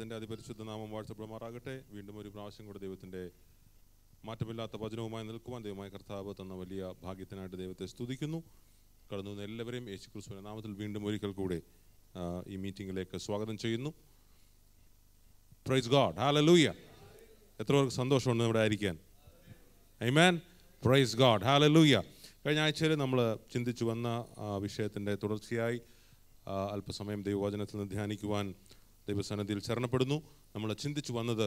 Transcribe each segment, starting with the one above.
ദൈവത്തിൻ്റെ അതിപരിശുദ്ധ നാമം വാഴ്ത്തപ്പെടുമാറാകട്ടെ. വീണ്ടും ഒരു പ്രാവശ്യം കൂടെ ദൈവത്തിൻ്റെ മാറ്റമില്ലാത്ത വചനവുമായി നിൽക്കുവാൻ ദൈവമായ കർത്താവ് തന്ന വലിയ ഭാഗ്യത്തിനായിട്ട് ദൈവത്തെ സ്തുതിക്കുന്നു. കടന്നു വന്ന എല്ലാവരെയും യേശുക്രിസ്തുവിന്റെ നാമത്തിൽ വീണ്ടും ഒരിക്കൽ കൂടെ ഈ മീറ്റിങ്ങിലേക്ക് സ്വാഗതം ചെയ്യുന്നു. പ്രൈസ് ഗോഡ്, ഹല്ലേലൂയ. എത്ര പേർക്ക് സന്തോഷമുണ്ട് ഇവിടെ ആയിരിക്കാൻ? ആമേൻ. പ്രൈസ് ഗോഡ്, ഹല്ലേലൂയ. കഴിഞ്ഞ ആഴ്ചയിൽ നമ്മൾ ചിന്തിച്ചു വന്ന വിഷയത്തിൻ്റെ തുടർച്ചയായി അല്പസമയം ദൈവവചനത്തിൽ നിന്ന് ധ്യാനിക്കുവാൻ ദൈവസന്നിധിയിൽ ശരണപ്പെടുന്നു. നമ്മൾ ചിന്തിച്ചു വന്നത്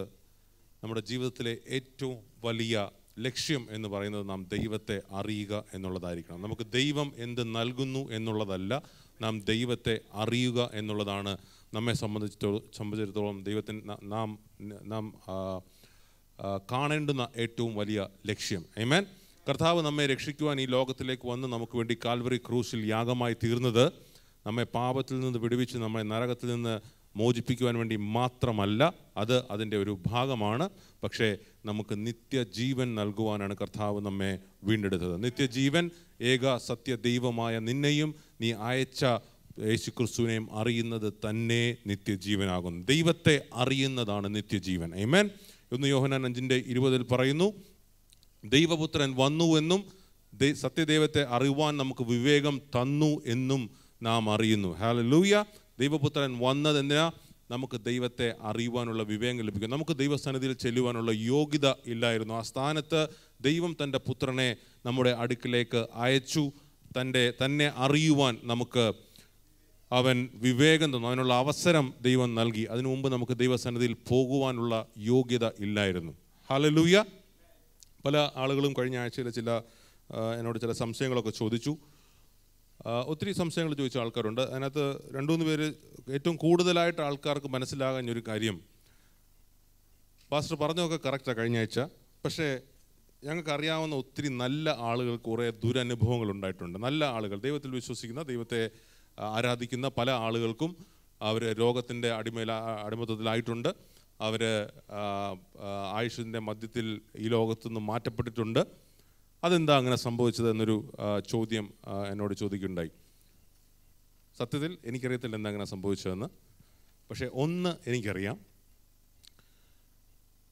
നമ്മുടെ ജീവിതത്തിലെ ഏറ്റവും വലിയ ലക്ഷ്യം എന്ന് പറയുന്നത് നാം ദൈവത്തെ അറിയുക എന്നുള്ളതായിരിക്കണം. നമുക്ക് ദൈവം എന്ത് നൽകുന്നു എന്നുള്ളതല്ല, നാം ദൈവത്തെ അറിയുക എന്നുള്ളതാണ് നമ്മെ സംബന്ധിച്ചിടത്തോളം ദൈവത്തിന് നാം കാണേണ്ടുന്ന ഏറ്റവും വലിയ ലക്ഷ്യം. ആമേൻ. കർത്താവ് നമ്മെ രക്ഷിക്കുവാൻ ഈ ലോകത്തിലേക്ക് വന്ന് നമുക്ക് വേണ്ടി കാൽവറി ക്രൂസിൽ യാഗമായി തീർന്നത് നമ്മെ പാപത്തിൽ നിന്ന് വിടുവിച്ച് നമ്മെ നരകത്തിൽ നിന്ന് മോചിപ്പിക്കുവാൻ വേണ്ടി മാത്രമല്ല, അത് അതിൻ്റെ ഒരു ഭാഗമാണ്. പക്ഷേ നമുക്ക് നിത്യജീവൻ നൽകുവാനാണ് കർത്താവ് നമ്മെ വീണ്ടെടുത്തത്. നിത്യജീവൻ ഏക സത്യ ദൈവമായ നിന്നെയും നീ അയച്ച യേശുക്രിസ്തുവിനെയും അറിയുന്നത് തന്നെ നിത്യജീവനാകുന്നു. ദൈവത്തെ അറിയുന്നതാണ് നിത്യജീവൻ. ആമേൻ. 1 യോഹന്നാൻ 5:20 പറയുന്നു, ദൈവപുത്രൻ വന്നു എന്നും സത്യദൈവത്തെ അറിയുവാൻ നമുക്ക് വിവേകം തന്നു എന്നും നാം അറിയുന്നു. ഹല്ലേലൂയ. ദൈവപുത്രൻ വന്നതെന്തിനാ? നമുക്ക് ദൈവത്തെ അറിയുവാനുള്ള വിവേകം ലഭിക്കും. നമുക്ക് ദൈവസന്നിധിയിൽ ചെല്ലുവാനുള്ള യോഗ്യത ഇല്ലായിരുന്നു. ആ സ്ഥാനത്ത് ദൈവം തൻ്റെ പുത്രനെ നമ്മുടെ അടുക്കിലേക്ക് അയച്ചു. തന്നെ അറിയുവാൻ നമുക്ക് അവൻ വിവേകം തന്നു, അതിനുള്ള അവസരം ദൈവം നൽകി. അതിനു മുമ്പ് നമുക്ക് ദൈവസന്നിധിയിൽ പോകുവാനുള്ള യോഗ്യത ഇല്ലായിരുന്നു. ഹല്ലേലൂയ. പല ആളുകളും കഴിഞ്ഞ ആഴ്ചയിൽ എന്നോട് ചില സംശയങ്ങളൊക്കെ ചോദിച്ചു. ഒത്തിരി സംശയങ്ങൾ ചോദിച്ച ആൾക്കാരുണ്ട്. അതിനകത്ത് 2-3 പേര് ഏറ്റവും കൂടുതലായിട്ട് ആൾക്കാർക്ക് മനസ്സിലാകാൻ ഒരു കാര്യം, പാസ്റ്റർ പറഞ്ഞതൊക്കെ കറക്റ്റാണ് കഴിഞ്ഞ ആഴ്ച, പക്ഷേ ഞങ്ങൾക്ക് അറിയാവുന്ന ഒത്തിരി നല്ല ആളുകൾക്ക് കുറേ ദുരനുഭവങ്ങൾ ഉണ്ടായിട്ടുണ്ട്. നല്ല ആളുകൾ, ദൈവത്തിൽ വിശ്വസിക്കുന്ന, ദൈവത്തെ ആരാധിക്കുന്ന പല ആളുകൾക്കും അവർ രോഗത്തിൻ്റെ അടിമത്തത്തിലായിട്ടുണ്ട്. അവർ ആയുഷിൻ്റെ മധ്യത്തിൽ ഈ ലോകത്തുനിന്ന് മാറ്റപ്പെട്ടിട്ടുണ്ട്. അതെന്താ അങ്ങനെ സംഭവിച്ചത് എന്നൊരു ചോദ്യം എന്നോട് ചോദിക്കുകയുണ്ടായി. സത്യത്തിൽ എനിക്കറിയത്തില്ല എന്താ അങ്ങനെ സംഭവിച്ചതെന്ന്. പക്ഷേ ഒന്ന് എനിക്കറിയാം,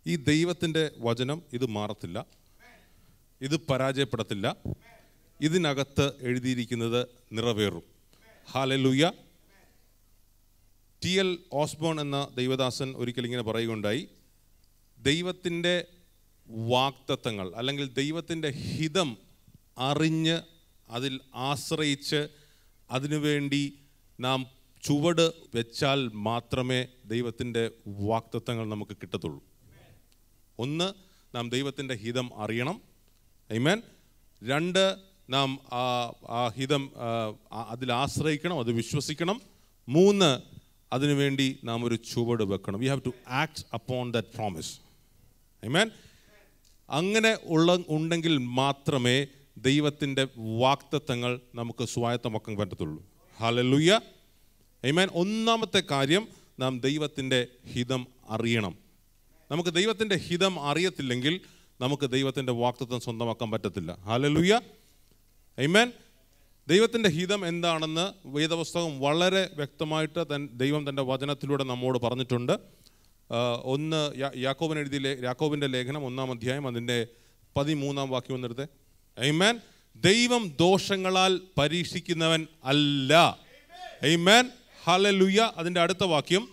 ഈ ദൈവത്തിൻ്റെ വചനം ഇത് മാറത്തില്ല, ഇത് പരാജയപ്പെടത്തില്ല, ഇതിനകത്ത് എഴുതിയിരിക്കുന്നത് നിറവേറും. ഹല്ലേലൂയ. T.L. ഓസ്ബോൺ എന്ന ദൈവദാസൻ ഒരിക്കൽ ഇങ്ങനെ പറയുകയുണ്ടായി, ദൈവത്തിൻ്റെ വാഗ്ദത്തങ്ങൾ അല്ലെങ്കിൽ ദൈവത്തിൻ്റെ ഹിതം അറിഞ്ഞ് അതിൽ ആശ്രയിച്ച് അതിനുവേണ്ടി നാം ചുവട് വെച്ചാൽ മാത്രമേ ദൈവത്തിൻ്റെ വാഗ്ദത്തങ്ങൾ നമുക്ക് കിട്ടത്തുള്ളൂ. ഒന്ന്, നാം ദൈവത്തിൻ്റെ ഹിതം അറിയണം. ആമേൻ. 2, നാം ആ ഹിതം അതിൽ ആശ്രയിക്കണം, അത് വിശ്വസിക്കണം. 3, അതിനുവേണ്ടി നാം ഒരു ചുവട് വെക്കണം. We have to act upon that promise. ആമേൻ. അങ്ങനെ ഉണ്ടെങ്കിൽ മാത്രമേ ദൈവത്തിൻ്റെ വാഗ്ദത്തങ്ങൾ നമുക്ക് സ്വായത്തമാക്കാൻ പറ്റത്തുള്ളൂ. ഹല്ലേലൂയ. ആമേൻ. ഒന്നാമത്തെ കാര്യം, നാം ദൈവത്തിൻ്റെ ഹിതം അറിയണം. നമുക്ക് ദൈവത്തിൻ്റെ ഹിതം അറിയത്തില്ലെങ്കിൽ നമുക്ക് ദൈവത്തിൻ്റെ വാഗ്ദത്തം സ്വന്തമാക്കാൻ പറ്റത്തില്ല. ഹല്ലേലൂയ. ആമേൻ. ദൈവത്തിൻ്റെ ഹിതം എന്താണെന്ന് വേദപുസ്തകം വളരെ വ്യക്തമായിട്ട് ദൈവം തൻ്റെ വചനത്തിലൂടെ നമ്മോട് പറഞ്ഞിട്ടുണ്ട്. യാക്കോബിൻ്റെ ലേഖനം 1-ാം അധ്യായം അതിൻ്റെ 13-ാം വാക്യം ഒന്നെടുത്തേ. ആമേൻ. ദൈവം ദോഷങ്ങളാൽ പരീക്ഷിക്കുന്നവൻ അല്ല. ആമേൻ. ഹല്ലേലൂയ. അതിൻ്റെ അടുത്ത വാക്യം,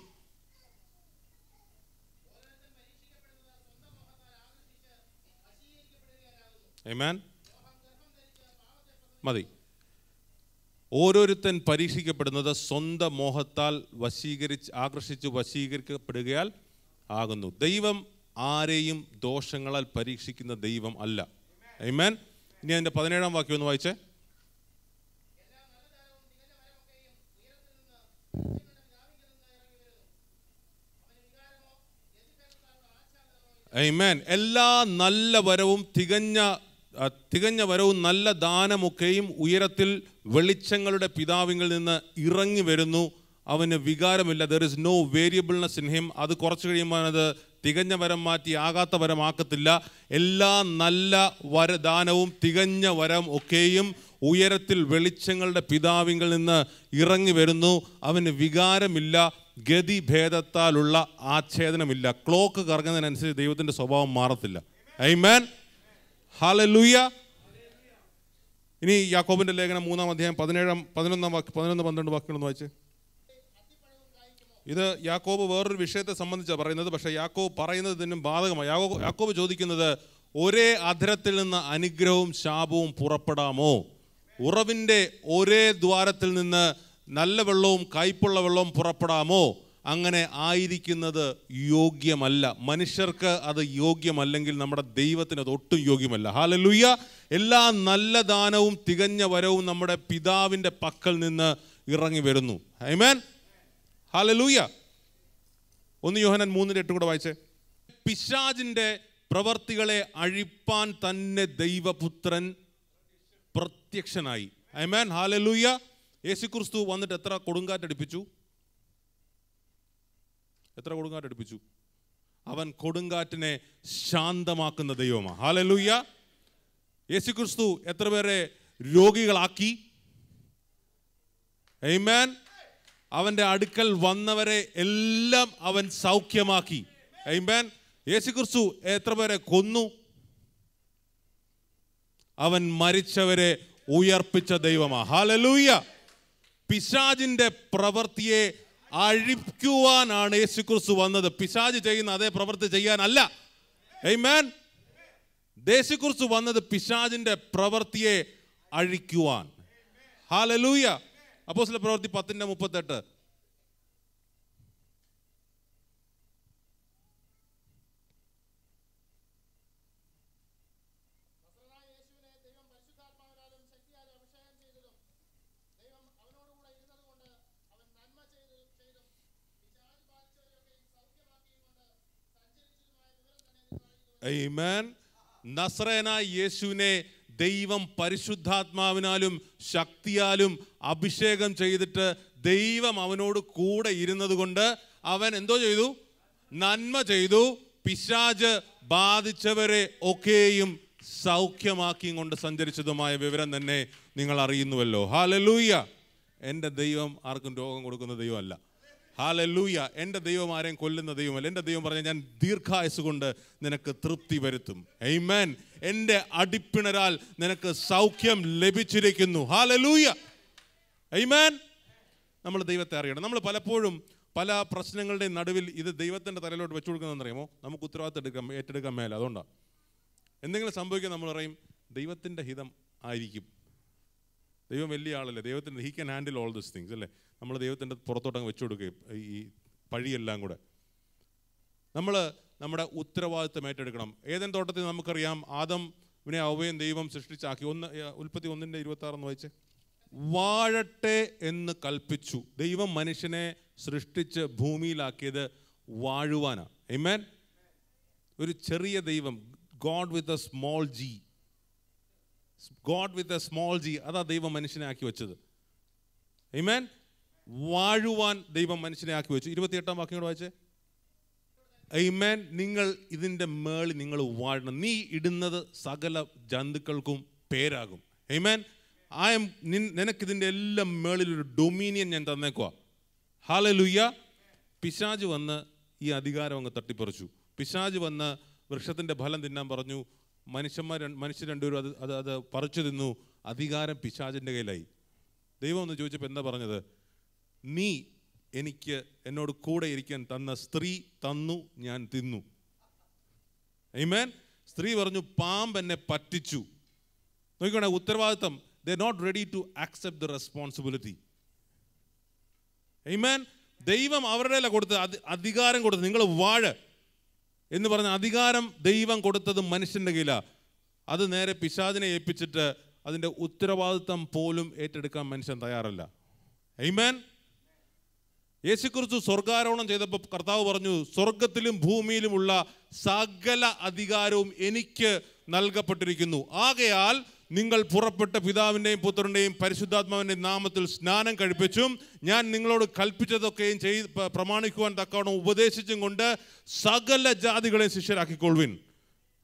ആമേൻ. മതി. ഓരോരുത്തൻ പരീക്ഷിക്കപ്പെടുന്നത് സ്വന്തം മോഹത്താൽ ആകർഷിച്ച് വശീകരിക്കപ്പെടുകയാൽ ആകുന്നു. ദൈവം ആരെയും ദോഷങ്ങളാൽ പരീക്ഷിക്കുന്ന ദൈവം അല്ല. ആമേൻ. ഇനി അതിൻ്റെ 17-ാം വാക്യം ഒന്ന് വായിച്ചേ. ആമേൻ. എല്ലാ നല്ല വരവും തികഞ്ഞ വരവും നല്ല ദാനമൊക്കെയും ഉയരത്തിൽ വെളിച്ചങ്ങളുടെ പിതാവിൽ നിന്ന് ഇറങ്ങി വരുന്നു. അവന് വികാരമില്ല. There is no variableness in him. അത് കുറച്ച് കഴിയുമ്പോൾ അത് തികഞ്ഞ വരം മാറ്റി ആകാത്ത വരം ആക്കത്തില്ല. എല്ലാ നല്ല വരദാനവും തികഞ്ഞ വരം ഒക്കെയും ഉയരത്തിൽ വെളിച്ചങ്ങളുടെ പിതാവിൽ നിന്ന് ഇറങ്ങി വരുന്നു. അവന് വികാരമില്ല, ഗതിഭേദത്താലുള്ള ആച്ഛേദനമില്ല. ക്ലോക്ക് കറങ്ങുന്നതിനനുസരിച്ച് ദൈവത്തിൻ്റെ സ്വഭാവം മാറത്തില്ല. ആമേൻ, ഹല്ലേലൂയ. ഇനി യാക്കോബിൻ്റെ ലേഖനം 3-ാം അധ്യായം 11-12 വാക്യങ്ങളൊന്ന് വായിച്ച്. ഇത് യാക്കോബ് വേറൊരു വിഷയത്തെ സംബന്ധിച്ചാണ് പറയുന്നത്, പക്ഷേ യാക്കോബ് പറയുന്നത് ഇതിനും ബാധകമാണ്. യാക്കോബ് ചോദിക്കുന്നത്, ഒരേ അധരത്തിൽ നിന്ന് അനുഗ്രഹവും ശാപവും പുറപ്പെടാമോ? ഉറവിൻ്റെ ഒരേ ദ്വാരത്തിൽ നിന്ന് നല്ല വെള്ളവും കയ്പുള്ള വെള്ളവും പുറപ്പെടാമോ? അങ്ങനെ ആയിരിക്കുന്നത് യോഗ്യമല്ല. മനുഷ്യർക്ക് അത് യോഗ്യമല്ലെങ്കിൽ നമ്മുടെ ദൈവത്തിന് അത് ഒട്ടും യോഗ്യമല്ല. ഹല്ലേലൂയ. എല്ലാ നല്ല ദാനവും തികഞ്ഞ വരവും നമ്മുടെ പിതാവിൻ്റെ പക്കൽ നിന്ന് ഇറങ്ങി വരുന്നു. ആമേൻ, ഹല്ലേലൂയ. 1 യോഹന്നാൻ 3:8 കൂടെ വായിച്ചേ. പിശാചിൻ്റെ പ്രവർത്തികളെ അഴിപ്പാൻ തന്നെ ദൈവപുത്രൻ പ്രത്യക്ഷനായി. ആമേൻ, ഹല്ലേലൂയ. യേശുക്രിസ്തു വന്നിട്ട് എത്ര കൊടുങ്കാറ്റടിപ്പിച്ചു? അവൻ കൊടുങ്കാറ്റിനെ ശാന്തമാക്കുന്ന ദൈവമാണ്. ഹല്ലേലൂയ. യേശുക്രിസ്തു എത്ര പേരെ രോഗികളാക്കി? ആമേൻ. അവൻ്റെ അടുക്കൽ വന്നവരെ എല്ലാം അവൻ സൗഖ്യമാക്കി. ആമേൻ. യേശുക്രിസ്തു എത്ര പേരെ കൊന്നു? അവൻ മരിച്ചവരെ ഉയർപ്പിച്ച ദൈവമാണ്. ഹല്ലേലൂയ. പിശാചിൻ്റെ പ്രവൃത്തിയെ അഴിക്കുവാനാണ് യേശുക്രിസ്തു വന്നത്. പിശാച് ചെയ്യുന്ന അതേ പ്രവൃത്തി ചെയ്യാനല്ല. ആമേൻ. യേശുക്രിസ്തു വന്നത് പിശാചിൻ്റെ പ്രവൃത്തിയെ അഴിക്കുവാൻ. ഹല്ലേലൂയ. അപ്പോസ്തല പ്രവൃത്തി 10:38. ആമേൻ. നസറേനായ യേശുവിനെ ദൈവം പരിശുദ്ധാത്മാവിനാലും ശക്തിയാലും അഭിഷേകം ചെയ്തിട്ട് ദൈവം അവനോട് കൂടെ ഇരുന്നത് കൊണ്ട് അവൻ എന്തോ ചെയ്തു? നന്മ ചെയ്തു. പിശാച് ബാധിച്ചവരെ ഒക്കെയും സൗഖ്യമാക്കിയും കൊണ്ട് സഞ്ചരിച്ചതുമായ വിവരം തന്നെ നിങ്ങൾ അറിയുന്നുവല്ലോ. ഹല്ലേലൂയ. എൻ്റെ ദൈവം ആർക്കും രോഗം കൊടുക്കുന്ന ദൈവമല്ല. ഹല്ലേലൂയ. എൻ്റെ ദൈവം ആരെയും കൊല്ലുന്ന ദൈവമല്ല. എൻ്റെ ദൈവം പറഞ്ഞാൽ ഞാൻ ദീർഘായുസ് കൊണ്ട് നിനക്ക് തൃപ്തി വരുത്തും. ആമേൻ. എൻ്റെ അടിപ്പിണരാൽ നിനക്ക് സൗഖ്യം ലഭിച്ചിരിക്കുന്നു. ഹല്ലേലൂയ. ആമേൻ. നമ്മൾ ദൈവത്തെ അറിയണം. നമ്മൾ പലപ്പോഴും പല പ്രശ്നങ്ങളുടെയും നടുവിൽ ഇത് ദൈവത്തിൻ്റെ തലയിലോട്ട് വെച്ചു കൊടുക്കുന്നതെന്നറിയാമോ? നമുക്ക് ഉത്തരവാദിത്തം ഏറ്റെടുക്കാൻ മേല. അതുകൊണ്ടാണ് എന്തെങ്കിലും സംഭവിക്കാൻ നമ്മൾ പറയും ദൈവത്തിൻ്റെ ഹിതം ആയിരിക്കും. ദൈവം വലിയ ആളല്ലേ, ദൈവത്തിൻ്റെ he can handle all this things അല്ലേ. നമ്മൾ ദൈവത്തിൻ്റെ പുറത്തോട്ടങ്ങ് വെച്ചു കൊടുക്കുകയും ഈ പഴിയെല്ലാം കൂടെ നമ്മൾ നമ്മുടെ ഉത്തരവാദിത്തം ഏറ്റെടുക്കണം. ഏദൻ തോട്ടത്തിൽ നമുക്കറിയാം ആദമിനെ ഹവ്വയും ദൈവം സൃഷ്ടിച്ചാക്കി. ഉൽപ്പത്തി 1:26 വായിച്ച്. വാഴട്ടെ എന്ന് കൽപ്പിച്ചു. ദൈവം മനുഷ്യനെ സൃഷ്ടിച്ച് ഭൂമിയിലാക്കിയത് വാഴുവാനാണ്. ആമേൻ. ഒരു ചെറിയ ദൈവം, God with a small G, God with a small G, അതാ ദൈവം മനുഷ്യനെ ആക്കി വെച്ചത്. ആമേൻ. വാഴുവാൻ ദൈവം മനുഷ്യനെ ആക്കി വെച്ചു. 28-ാം വാക്യം കൂടെ വായിച്ചേ. ആമേൻ. നിങ്ങൾ ഇതിൻ്റെ മേളിൽ നിങ്ങൾ വാഴണം. നീ ഇടുന്നത് സകല ജന്തുക്കൾക്കും പേരാകും. ആമേൻ. നിനക്കിതിൻ്റെ എല്ലാം മേളിലൊരു ഡൊമീനിയൻ ഞാൻ തന്നേക്കുവാ. ഹല്ലേലൂയ. പിശാച് വന്ന് ഈ അധികാരം അങ്ങ് തട്ടിപ്പറിച്ചു. പിശാച് വന്ന് വൃക്ഷത്തിൻ്റെ ഫലം തിന്നാൻ പറഞ്ഞു. മനുഷ്യർ രണ്ടുപേരും അത് പറിച്ചു തിന്നു. അധികാരം പിശാചിൻ്റെ കയ്യിലായി. ദൈവം ഒന്ന് ചോദിച്ചപ്പോൾ എന്താ പറഞ്ഞത്? നീ എനിക്ക് എന്നോട് കൂടെ ഇരിക്കാൻ തന്ന സ്ത്രീ തന്നു, ഞാൻ തിന്നു. ആമേൻ. സ്ത്രീ പറഞ്ഞു പാമ്പ് എന്നെ പറ്റിച്ചു. നോക്കിക്കോണേ, ഉത്തരവാദിത്തം. They are not ready to accept the responsibility. ആമേൻ. ദൈവം അവരുടെ കൊടുത്ത് അധികാരം കൊടുത്ത് നിങ്ങൾ വാഴ എന്ന് പറഞ്ഞ അധികാരം ദൈവം കൊടുത്തത് മനുഷ്യൻ്റെ കയ്യിലാണ്. അത് നേരെ പിശാചിനെ ഏൽപ്പിച്ചിട്ട് അതിൻ്റെ ഉത്തരവാദിത്തം പോലും ഏറ്റെടുക്കാൻ മനുഷ്യൻ തയ്യാറല്ല. ആമേൻ. യേശുക്രിസ്തു സ്വർഗാരോഹണം ചെയ്തപ്പോൾ കർത്താവ് പറഞ്ഞു, സ്വർഗത്തിലും ഭൂമിയിലുമുള്ള സകല അധികാരവും എനിക്ക് നൽകപ്പെട്ടിരിക്കുന്നു. ആകയാൽ നിങ്ങൾ പുറപ്പെട്ട പിതാവിൻ്റെയും പുത്രൻ്റെയും പരിശുദ്ധാത്മാവിൻ്റെയും നാമത്തിൽ സ്നാനം കഴിപ്പിച്ചും ഞാൻ നിങ്ങളോട് കൽപ്പിച്ചതൊക്കെയും പ്രമാണിക്കുവാൻ തക്കവണ്ണം ഉപദേശിച്ചും കൊണ്ട് സകല ജാതികളെയും ശിഷ്യരാക്കിക്കൊള്ളുവിൻ.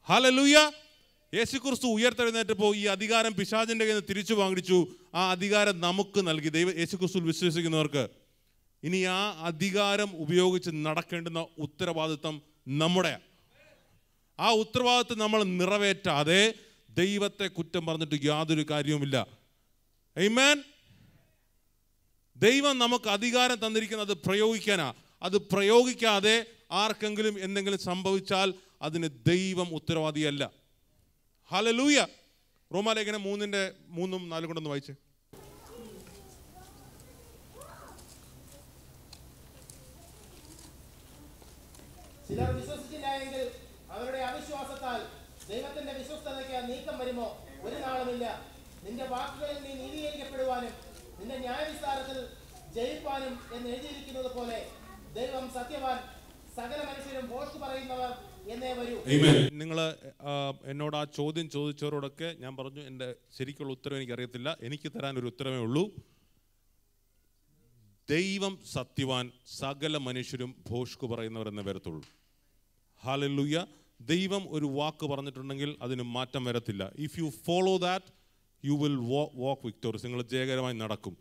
ഹല്ലേലൂയ. യേശുക്രിസ്തു ഉയർത്തെഴുന്നേറ്റപ്പോൾ ഈ അധികാരം പിശാചിൻ്റെ കയ്യിൽ നിന്ന് തിരിച്ചു വാങ്ങിച്ചു. ആ അധികാരം നമുക്ക് നൽകി. യേശുക്രിസ്തുവിൽ വിശ്വസിക്കുന്നവർക്ക് ഇനി ആ അധികാരം ഉപയോഗിച്ച് നടക്കേണ്ടുന്ന ഉത്തരവാദിത്വം നമ്മുടെ. ആ ഉത്തരവാദിത്വം നമ്മൾ നിറവേറ്റാതെ ദൈവത്തെ കുറ്റം പറഞ്ഞിട്ട് യാതൊരു കാര്യവുമില്ല. ആമേൻ. ദൈവം നമുക്ക് അധികാരം തന്നിരിക്കുന്നത് പ്രയോഗിക്കാനാ. അത് പ്രയോഗിക്കാതെ ആർക്കെങ്കിലും എന്തെങ്കിലും സംഭവിച്ചാൽ അതിന് ദൈവം ഉത്തരവാദിയല്ല. ഹല്ലേലൂയ. റോമാലേഖനം 3:3-4 കൊണ്ടൊന്ന് വായിച്ചേ. ചിലർ വിശ്വസിച്ചില്ല എങ്കിൽ അവരുടെ അവിശ്വാസത്താൽ ദൈവത്തിന്റെ വിശ്വസ്തതയ്ക്ക് നീക്കം വരുമോ? ഒരു നാളുമില്ല. നിന്റെ വാക്കുകളിൽ നീ നീതീകരിക്കപ്പെടുവാനും നിന്റെ ന്യായവിസ്താരത്തിൽ ജയിപ്പാനും എന്ന് എഴുതിയിരിക്കുന്നത് പോലെ ദൈവം സത്യവാൻ, സകല മനുഷ്യരും ഭോഷ്ക് പറയുന്നവർ എന്നേ വരൂ. നിങ്ങൾ എന്നോട് ആ ചോദ്യം ചോദിച്ചവരോടൊക്കെ ഞാൻ പറഞ്ഞു, എൻ്റെ ശരിക്കുള്ള ഉത്തരം എനിക്കറിയത്തില്ല, എനിക്ക് തരാൻ ഒരു ഉത്തരമേ ഉള്ളൂ. ദൈവം സത്യവാൻ, സകല മനുഷ്യരും ഭോഷ്ക് പറയുന്നവർ എന്നേ വരത്തുള്ളൂ. ഹല്ലേലൂയ. ദൈവം ഒരു വാക്ക് പറഞ്ഞിട്ടുണ്ടെങ്കിൽ അതിന് മാറ്റം വരത്തില്ല. If you follow that you will walk victorious. നിങ്ങൾ ജയകരമായി നടക്കും.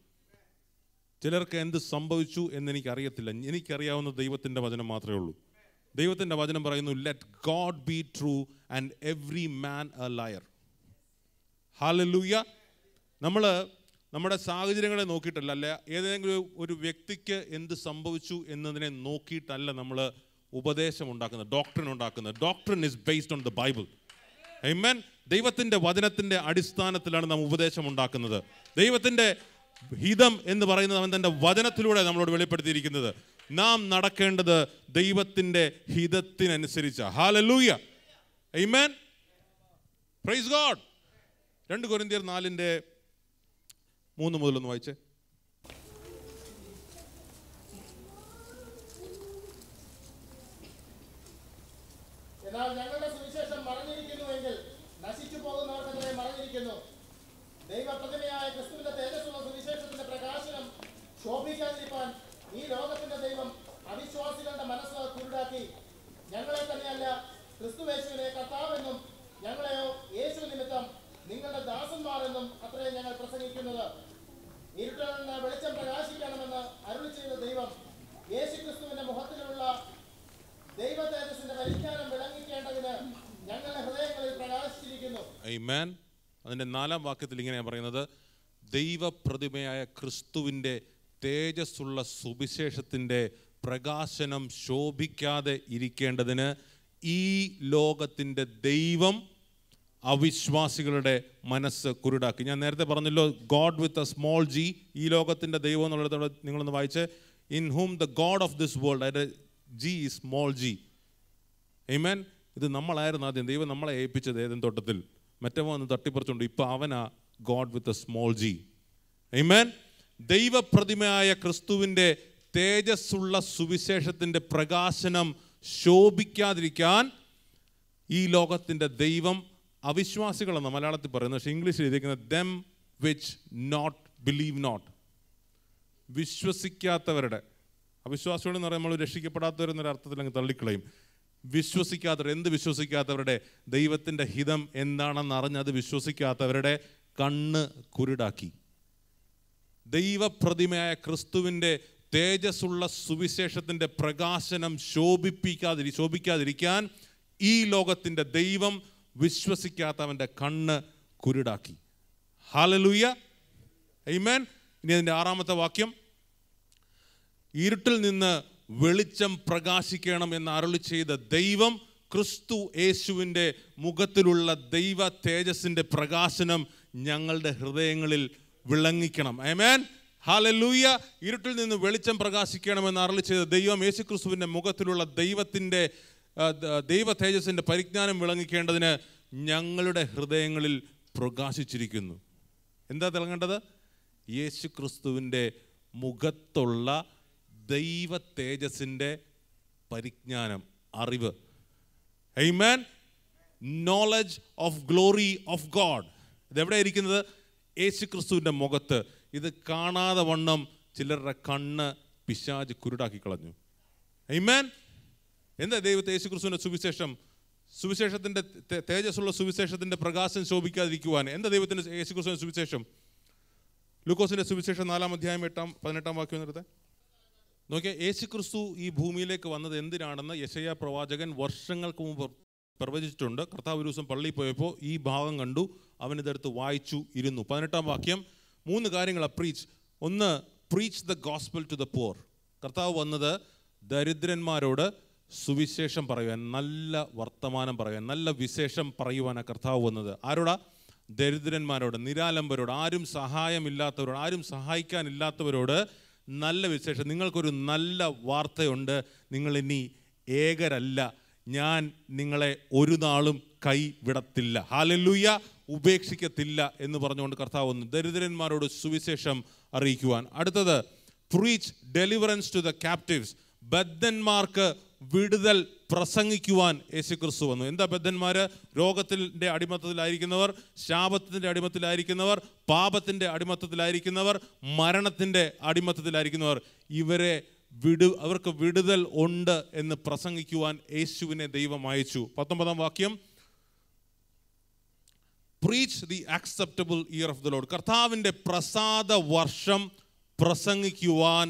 ചിലർക്ക് എന്ത് സംഭവിച്ചു എന്നെനിക്കറിയത്തില്ല. എനിക്കറിയാവുന്ന ദൈവത്തിൻ്റെ വചനം മാത്രമേ ഉള്ളൂ. ദൈവത്തിൻ്റെ വചനം പറയുന്നു, let God be true and every man A layer. Hallelujah. നമ്മൾ നമ്മുടെ സാഹചര്യങ്ങളെ നോക്കിയിട്ടല്ല, അല്ല ഏതെങ്കിലും ഒരു വ്യക്തിക്ക് എന്ത് സംഭവിച്ചു എന്നതിനെ നോക്കിയിട്ടല്ല നമ്മൾ ഉപദേശം ഉണ്ടാക്കുന്നത്, ഡോക്ട്രിൻ ഉണ്ടാക്കുന്നത്. Doctrine is based on the Bible. ആമേൻ. ദൈവത്തിൻ്റെ വചനത്തിൻ്റെ അടിസ്ഥാനത്തിലാണ് നാം ഉപദേശം ഉണ്ടാക്കുന്നത്. ദൈവത്തിൻ്റെ ഹിതം എന്ന് പറയുന്നത് അവൻ തൻ്റെ വചനത്തിലൂടെ നമ്മളോട് വെളിപ്പെടുത്തിയിരിക്കുന്നത്. നാം നടക്കേണ്ടത് ദൈവത്തിൻ്റെ ഹിതത്തിനനുസരിച്ച്. ഹല്ലേലൂയ. ആമേൻ. Praise God. 2 കൊരിന്ത്യർ 4:3 മുതലൊന്ന് വായിച്ചേ. എന്നാൽ ഞങ്ങളുടെ സുവിശേഷം മറഞ്ഞിരിക്കുന്നുവെങ്കിൽ നശിച്ചു പോകുന്നവർക്കെതിരെ മറഞ്ഞിരിക്കുന്നു. ദൈവപ്രതിമയായ ക്രിസ്തുവിന്റെ തേജസ്സുള്ള സുവിശേഷത്തിന്റെ പ്രകാശനം ശോഭിക്കാതിരിക്കാൻ ഈ ലോകത്തിന്റെ ദൈവം അവിശ്വാസികളുടെ മനസ്സ് കുരുടാക്കി. ഞങ്ങളെ തന്നെയല്ല, ക്രിസ്തുയേശുവിനെ കർത്താവെന്നും ഞങ്ങളെയോ യേശു നിമിത്തം നിങ്ങളുടെ ദാസന്മാർ എന്നും അത്രയും ഞങ്ങൾ പ്രസംഗിക്കുന്നത്. ഇരുട്ടിൽ നിന്ന് വെളിച്ചം പ്രകാശിക്കണമെന്ന് അരുളി ചെയ്ത ദൈവം യേശു ക്രിസ്തുവിന്റെ മുഖത്തിലുള്ള ദൈവ തേജസ്സിന്റെ പരിജ്ഞാനം വിളങ്ങിക്കേണ്ടതിന് ഞങ്ങളുടെ ഹൃദയങ്ങളിൽ പ്രകാശിച്ചിരിക്കുന്നു. ആമേൻ. അതിൻ്റെ 4-ാം വാക്യത്തിൽ ഇങ്ങനെയാണ് പറയുന്നത്, ദൈവപ്രതിമയായ ക്രിസ്തുവിൻ്റെ തേജസ്സുള്ള സുവിശേഷത്തിൻ്റെ പ്രകാശനം ശോഭിക്കാതെ ഇരിക്കേണ്ടതിന് ഈ ലോകത്തിൻ്റെ ദൈവം അവിശ്വാസികളുടെ മനസ്സ് കുരുടാക്കി. ഞാൻ നേരത്തെ പറഞ്ഞല്ലോ, God with a small G. ഈ ലോകത്തിൻ്റെ ദൈവം എന്നുള്ളത് നിങ്ങളൊന്ന് വായിച്ച്, in ഹൂം the God of this world, അതിൻ്റെ ജി ഈസ് സ്മോൾ ജി. ആമേൻ. ഇത് നമ്മളായിരുന്നു ആദ്യം. ദൈവം നമ്മളെ ഏൽപ്പിച്ചത് ഏതൻ തോട്ടത്തിൽ. മറ്റവൻ വന്ന് തട്ടിപ്പറിച്ചുകൊണ്ട് ഇപ്പം അവനാ God with a small G. ആമേൻ. ദൈവപ്രതിമയായ ക്രിസ്തുവിൻ്റെ തേജസ്സുള്ള സുവിശേഷത്തിൻ്റെ പ്രകാശനം ശോഭിക്കാതിരിക്കാൻ ഈ ലോകത്തിൻ്റെ ദൈവം അവിശ്വാസികളെന്ന് മലയാളത്തിൽ പറയുന്നത്, പക്ഷേ ഇംഗ്ലീഷിൽ എഴുതിയിരിക്കുന്നത് them which not believe not. വിശ്വസിക്കാത്തവരുടെ, അവിശ്വാസികളെന്ന് പറയുമ്പോൾ നമ്മൾ രക്ഷിക്കപ്പെടാത്തവരെന്നൊരു അർത്ഥത്തിൽ അങ്ങ് തള്ളിക്കളയും. വിശ്വസിക്കാത്തവർ, എന്ത് വിശ്വസിക്കാത്തവരുടെ? ദൈവത്തിൻ്റെ ഹിതം എന്താണെന്ന് അറിഞ്ഞത് വിശ്വസിക്കാത്തവരുടെ കണ്ണ് കുരുടാക്കി. ദൈവപ്രതിമയായ ക്രിസ്തുവിൻ്റെ തേജസ്സുള്ള സുവിശേഷത്തിൻ്റെ പ്രകാശനം ശോഭിക്കാതിരിക്കാൻ ഈ ലോകത്തിൻ്റെ ദൈവം വിശ്വസിക്കാത്തവൻ്റെ കണ്ണ് കുരുടാക്കി. ഹല്ലേലൂയ. ആമേൻ. ഇനി അതിൻ്റെ 6-ാമത്തെ വാക്യം, ഇരുട്ടിൽ നിന്ന് വെളിച്ചം പ്രകാശിക്കണം എന്ന് അരുളി ചെയ്ത ദൈവം ക്രിസ്തു യേശുവിൻ്റെ മുഖത്തിലുള്ള ദൈവ തേജസ്സിൻ്റെ പ്രകാശനം ഞങ്ങളുടെ ഹൃദയങ്ങളിൽ വിളങ്ങിക്കണം. ആമേൻ. ഹല്ലേലൂയ. ഇരുട്ടിൽ നിന്ന് വെളിച്ചം പ്രകാശിക്കണമെന്ന് അരുളി ചെയ്ത ദൈവം യേശു ക്രിസ്തുവിൻ്റെ മുഖത്തിലുള്ള ദൈവത്തിൻ്റെ ദൈവ തേജസ്സിൻ്റെ പരിജ്ഞാനം വിളങ്ങിക്കേണ്ടതിന് ഞങ്ങളുടെ ഹൃദയങ്ങളിൽ പ്രകാശിച്ചിരിക്കുന്നു. എന്താ തിളങ്ങേണ്ടത്? യേശു ക്രിസ്തുവിൻ്റെ മുഖത്തുള്ള ദൈവ തേജസ്സിൻ്റെ പരിജ്ഞാനം, അറിവ്. ആമേൻ. Knowledge of glory of God. ഇതെവിടെ ഇരിക്കുന്നത്? യേശു ക്രിസ്തുവിൻ്റെ മുഖത്ത്. ഇത് കാണാതെ വണ്ണം ചിലരുടെ കണ്ണ് പിശാച് കുരുടാക്കി കളഞ്ഞു. ആമേൻ. എന്താ ദൈവത്തെ യേശു ക്രിസ്തുവിൻ്റെ സുവിശേഷത്തിൻ്റെ തേജസ്സുള്ള സുവിശേഷത്തിൻ്റെ പ്രകാശം ശോഭിക്കാതിരിക്കുവാൻ എന്താ ദൈവത്തിൻ്റെ യേശു ക്രിസ്തുവിൻ്റെ സുവിശേഷം? ലൂക്കോസിൻ്റെ സുവിശേഷം 4-ാം അധ്യായം 18-ാം വാക്യം നിർത്തേ. നോക്കിയാൽ യേശു ക്രിസ്തു ഈ ഭൂമിയിലേക്ക് വന്നത് എന്തിനാണെന്ന് യെശയ്യാ പ്രവാചകൻ വർഷങ്ങൾക്ക് മുമ്പ് പ്രവചിച്ചിട്ടുണ്ട്. കർത്താവ് ഒരു ദിവസം പള്ളിയിൽ പോയപ്പോൾ ഈ ഭാഗം കണ്ടു, അവനിതെടുത്ത് വായിച്ചു ഇരുന്നു. 18-ാം വാക്യം 3 കാര്യങ്ങളാണ് പ്രീച്ച്. ഒന്ന്, preach the gospel to the poor. കർത്താവ് വന്നത് ദരിദ്രന്മാരോട് സുവിശേഷം പറയുവാൻ, നല്ല വർത്തമാനം പറയുവാൻ, നല്ല വിശേഷം പറയുവാനാണ് കർത്താവ് വന്നത്. ആരോടാ? ദരിദ്രന്മാരോട്, നിരാലംബരോട്, ആരും സഹായമില്ലാത്തവരോട്, ആരും സഹായിക്കാനില്ലാത്തവരോട് നല്ല വിശേഷം. നിങ്ങൾക്കൊരു നല്ല വാർത്തയുണ്ട്, നിങ്ങളിനി ഏകരല്ല, ഞാൻ നിങ്ങളെ ഒരു നാളും കൈവിടത്തില്ല, ഹല്ലേലൂയ, ഉപേക്ഷിക്കത്തില്ല എന്ന് പറഞ്ഞുകൊണ്ട് കർത്താവ് വന്നു ദരിദ്രന്മാരോട് സുവിശേഷം അറിയിക്കുവാൻ. അടുത്തത്, preach deliverance to the captives. ബദ്ധന്മാർക്ക് വിടുതൽ പ്രസംഗിക്കുവാൻ യേശു ക്രിസ്തു വന്നു. എന്താ ബദ്ധന്മാർ? രോഗത്തിൻ്റെ അടിമത്തത്തിലായിരിക്കുന്നവർ, ശാപത്തിൻ്റെ അടിമത്തത്തിലായിരിക്കുന്നവർ, പാപത്തിൻ്റെ അടിമത്തത്തിലായിരിക്കുന്നവർ, മരണത്തിൻ്റെ അടിമത്തത്തിലായിരിക്കുന്നവർ. അവർക്ക് വിടുതൽ ഉണ്ട് എന്ന് പ്രസംഗിക്കുവാൻ യേശുവിനെ ദൈവം അയച്ചു. 19-ാം വാക്യം, preach the acceptable year of the Lord. കർത്താവിൻ്റെ പ്രസാദ വർഷം പ്രസംഗിക്കുവാൻ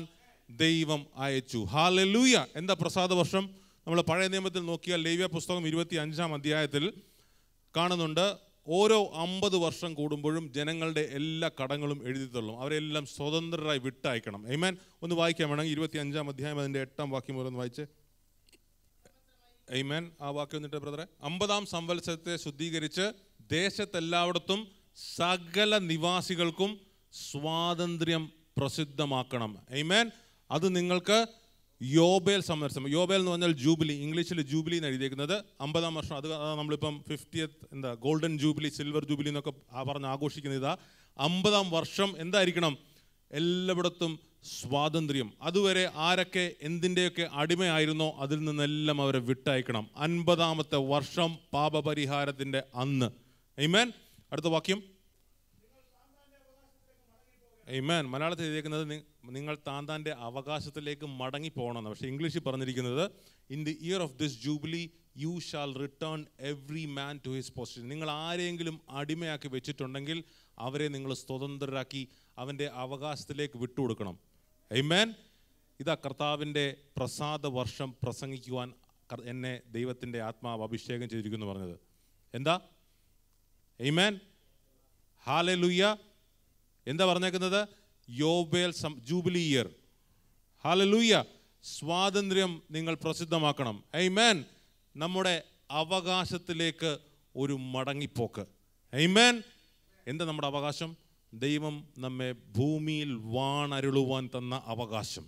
ദൈവം അയച്ചു. ഹല്ലേലൂയ. എന്താ പ്രസാദ വർഷം? നമ്മൾ പഴയ നിയമത്തിൽ നോക്കിയാൽ ലേവ്യ പുസ്തകം 25-ാം അധ്യായത്തിൽ കാണുന്നുണ്ട്, ഓരോ 50 വർഷം കൂടുമ്പോഴും ജനങ്ങളുടെ എല്ലാ കടങ്ങളും എഴുതിത്തള്ളും, അവരെല്ലാം സ്വതന്ത്രരായി വിട്ടയക്കണം. ആമേൻ. ഒന്ന് വായിക്കാൻ വേണമെങ്കിൽ 25-ാം അധ്യായം അതിൻ്റെ 8-ാം വാക്യം മുതൽ ഒന്ന് വായിച്ചേ. ആമേൻ. ആ വാക്യം വന്നിട്ട് ബ്രദറെ. 50-ാം സംവത്സരത്തെ ശുദ്ധീകരിച്ച് ദേശത്തെല്ലായിടത്തും സകല നിവാസികൾക്കും സ്വാതന്ത്ര്യം പ്രസിദ്ധമാക്കണം. ആമേൻ. അത് നിങ്ങൾക്ക് യോബേൽ സംവത്സരം, യോബേൽ എന്ന് പറഞ്ഞാൽ ജൂബിലി, ഇംഗ്ലീഷിൽ ജൂബിലി എന്ന് എഴുതിയിരിക്കുന്നത് 50-ാം വർഷം. അത് നമ്മളിപ്പം 50th golden jubilee, silver jubilee എന്നൊക്കെ പറഞ്ഞ് ആഘോഷിക്കുന്ന ഇതാ. 50-ാം വർഷം എന്തായിരിക്കണം? എല്ലായിടത്തും സ്വാതന്ത്ര്യം. അതുവരെ ആരൊക്കെ എന്തിൻ്റെയൊക്കെ അടിമയായിരുന്നോ അതിൽ നിന്നെല്ലാം അവരെ വിട്ടയക്കണം. 50-ാമത്തെ വർഷം പാപപരിഹാരത്തിൻ്റെ അന്ന്. ആമേൻ. അടുത്ത വാക്യം. ആമേൻ. മലയാളത്തിൽ എഴുതിയിരിക്കുന്നത് നിങ്ങൾ താന്താൻ്റെ അവകാശത്തിലേക്ക് മടങ്ങി പോകണമെന്ന്. പക്ഷേ ഇംഗ്ലീഷിൽ പറഞ്ഞിരിക്കുന്നത് in the year of this jubilee you shall return every man to his position. നിങ്ങൾ ആരെങ്കിലും അടിമയാക്കി വെച്ചിട്ടുണ്ടെങ്കിൽ അവരെ നിങ്ങൾ സ്വതന്ത്രരാക്കി അവൻ്റെ അവകാശത്തിലേക്ക് വിട്ടുകൊടുക്കണം. ആമേൻ. ഇതാ കർത്താവിൻ്റെ പ്രസാദ വർഷം പ്രസംഗിക്കുവാൻ എന്നെ ദൈവത്തിൻ്റെ ആത്മാവ് അഭിഷേകം ചെയ്തിരിക്കുന്നു പറഞ്ഞത്. എന്താ? ആമേൻ. ഹല്ലേലൂയ. എന്താ പറഞ്ഞേക്കുന്നത്? യോബേൽ ജൂബിലി ഇയർ. ഹല്ലേലൂയ. സ്വാതന്ത്ര്യം നിങ്ങൾ പ്രസിദ്ധമാക്കണം. ആമേൻ. നമ്മുടെ അവകാശത്തിലേക്ക് ഒരു മടങ്ങിപ്പോക്ക്. ആമേൻ. എന്താ നമ്മുടെ അവകാശം? ദൈവം നമ്മെ ഭൂമിയിൽ വാണരുളുവാൻ തന്ന അവകാശം.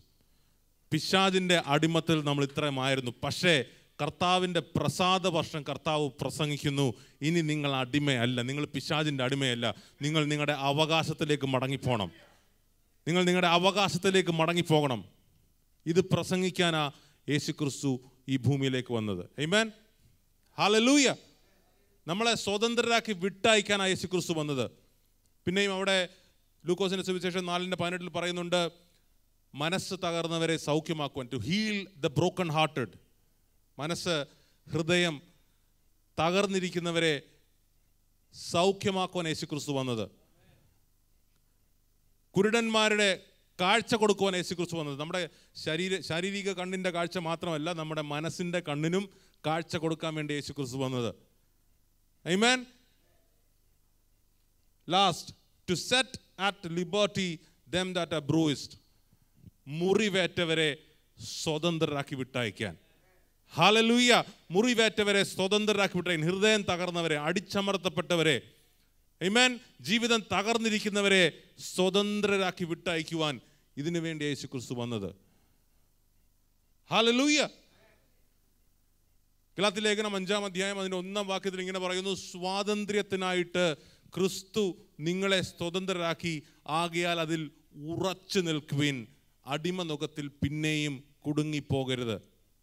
പിശാചിൻ്റെ അടിമത്തിൽ നമ്മൾ ഇത്രയുമായിരുന്നു. പക്ഷേ കർത്താവിൻ്റെ പ്രസാദ വർഷം കർത്താവ് പ്രസംഗിക്കുന്നു, ഇനി നിങ്ങൾ അടിമയല്ല, നിങ്ങൾ പിശാചിൻ്റെ അടിമയല്ല, നിങ്ങൾ നിങ്ങളുടെ അവകാശത്തിലേക്ക് മടങ്ങിപ്പോകണം. നിങ്ങൾ നിങ്ങളുടെ അവകാശത്തിലേക്ക് മടങ്ങിപ്പോകണം. ഇത് പ്രസംഗിക്കാനാ യേശു ക്രിസ്തു ഈ ഭൂമിയിലേക്ക് വന്നത്. ആമേൻ. ഹല്ലേലൂയ. നമ്മളെ സ്വതന്ത്രരാക്കി വിട്ടയക്കാനാണ് യേശു ക്രിസ്തു വന്നത്. പിന്നെയും അവിടെ ലൂക്കോസിന്റെ സുവിശേഷം 4:18 പറയുന്നുണ്ട്, മനസ്സ് തകർന്നവരെ സൗഖ്യമാക്കുവാൻ, to heal the broken hearted. മനസ്സ്, ഹൃദയം തകർന്നിരിക്കുന്നവരെ സൗഖ്യമാക്കുവാൻ യേശു ക്രിസ്തു വന്നത്. കുരുടന്മാരുടെ കാഴ്ച കൊടുക്കുവാൻ യേശു ക്രിസ്തു വന്നത്. നമ്മുടെ ശാരീരിക കണ്ണിൻ്റെ കാഴ്ച മാത്രമല്ല, നമ്മുടെ മനസ്സിൻ്റെ കണ്ണിനും കാഴ്ച കൊടുക്കാൻ വേണ്ടി യേശു ക്രിസ്തു വന്നത്. ആമേൻ. Last, to set at liberty them that are bruised. മുറിവേറ്റവരെ സ്വതന്ത്രരാക്കി വിട്ടയക്കാൻ. ഹല്ലേലൂയ. മുറിവേറ്റവരെ സ്വതന്ത്രരാക്കി വിട്ടയക്കാൻ. ഹൃദയം തകർന്നവരെ, അടിച്ചമർത്തപ്പെട്ടവരെ, ആമേൻ, ജീവിതം തകർന്നിരിക്കുന്നവരെ സ്വതന്ത്രരാക്കി വിട്ടയക്കുവാൻ ഇതിനു വേണ്ടി യേശു ക്രിസ്തു വന്നത്. ഹല്ലേലൂയ. ഗലാത്യ ലേഖനം 5-ാം അധ്യായം അതിൻ്റെ 1-ാം വാക്യത്തിൽ ഇങ്ങനെ പറയുന്നു, സ്വാതന്ത്ര്യത്തിനായിട്ട് ക്രിസ്തു നിങ്ങളെ സ്വതന്ത്രരാക്കി, ആകയാൽ അതിൽ ഉറച്ചു നിൽക്കുവിൻ, അടിമ നുകത്തിൽ പിന്നെയും കുടുങ്ങിപ്പോകരുത്.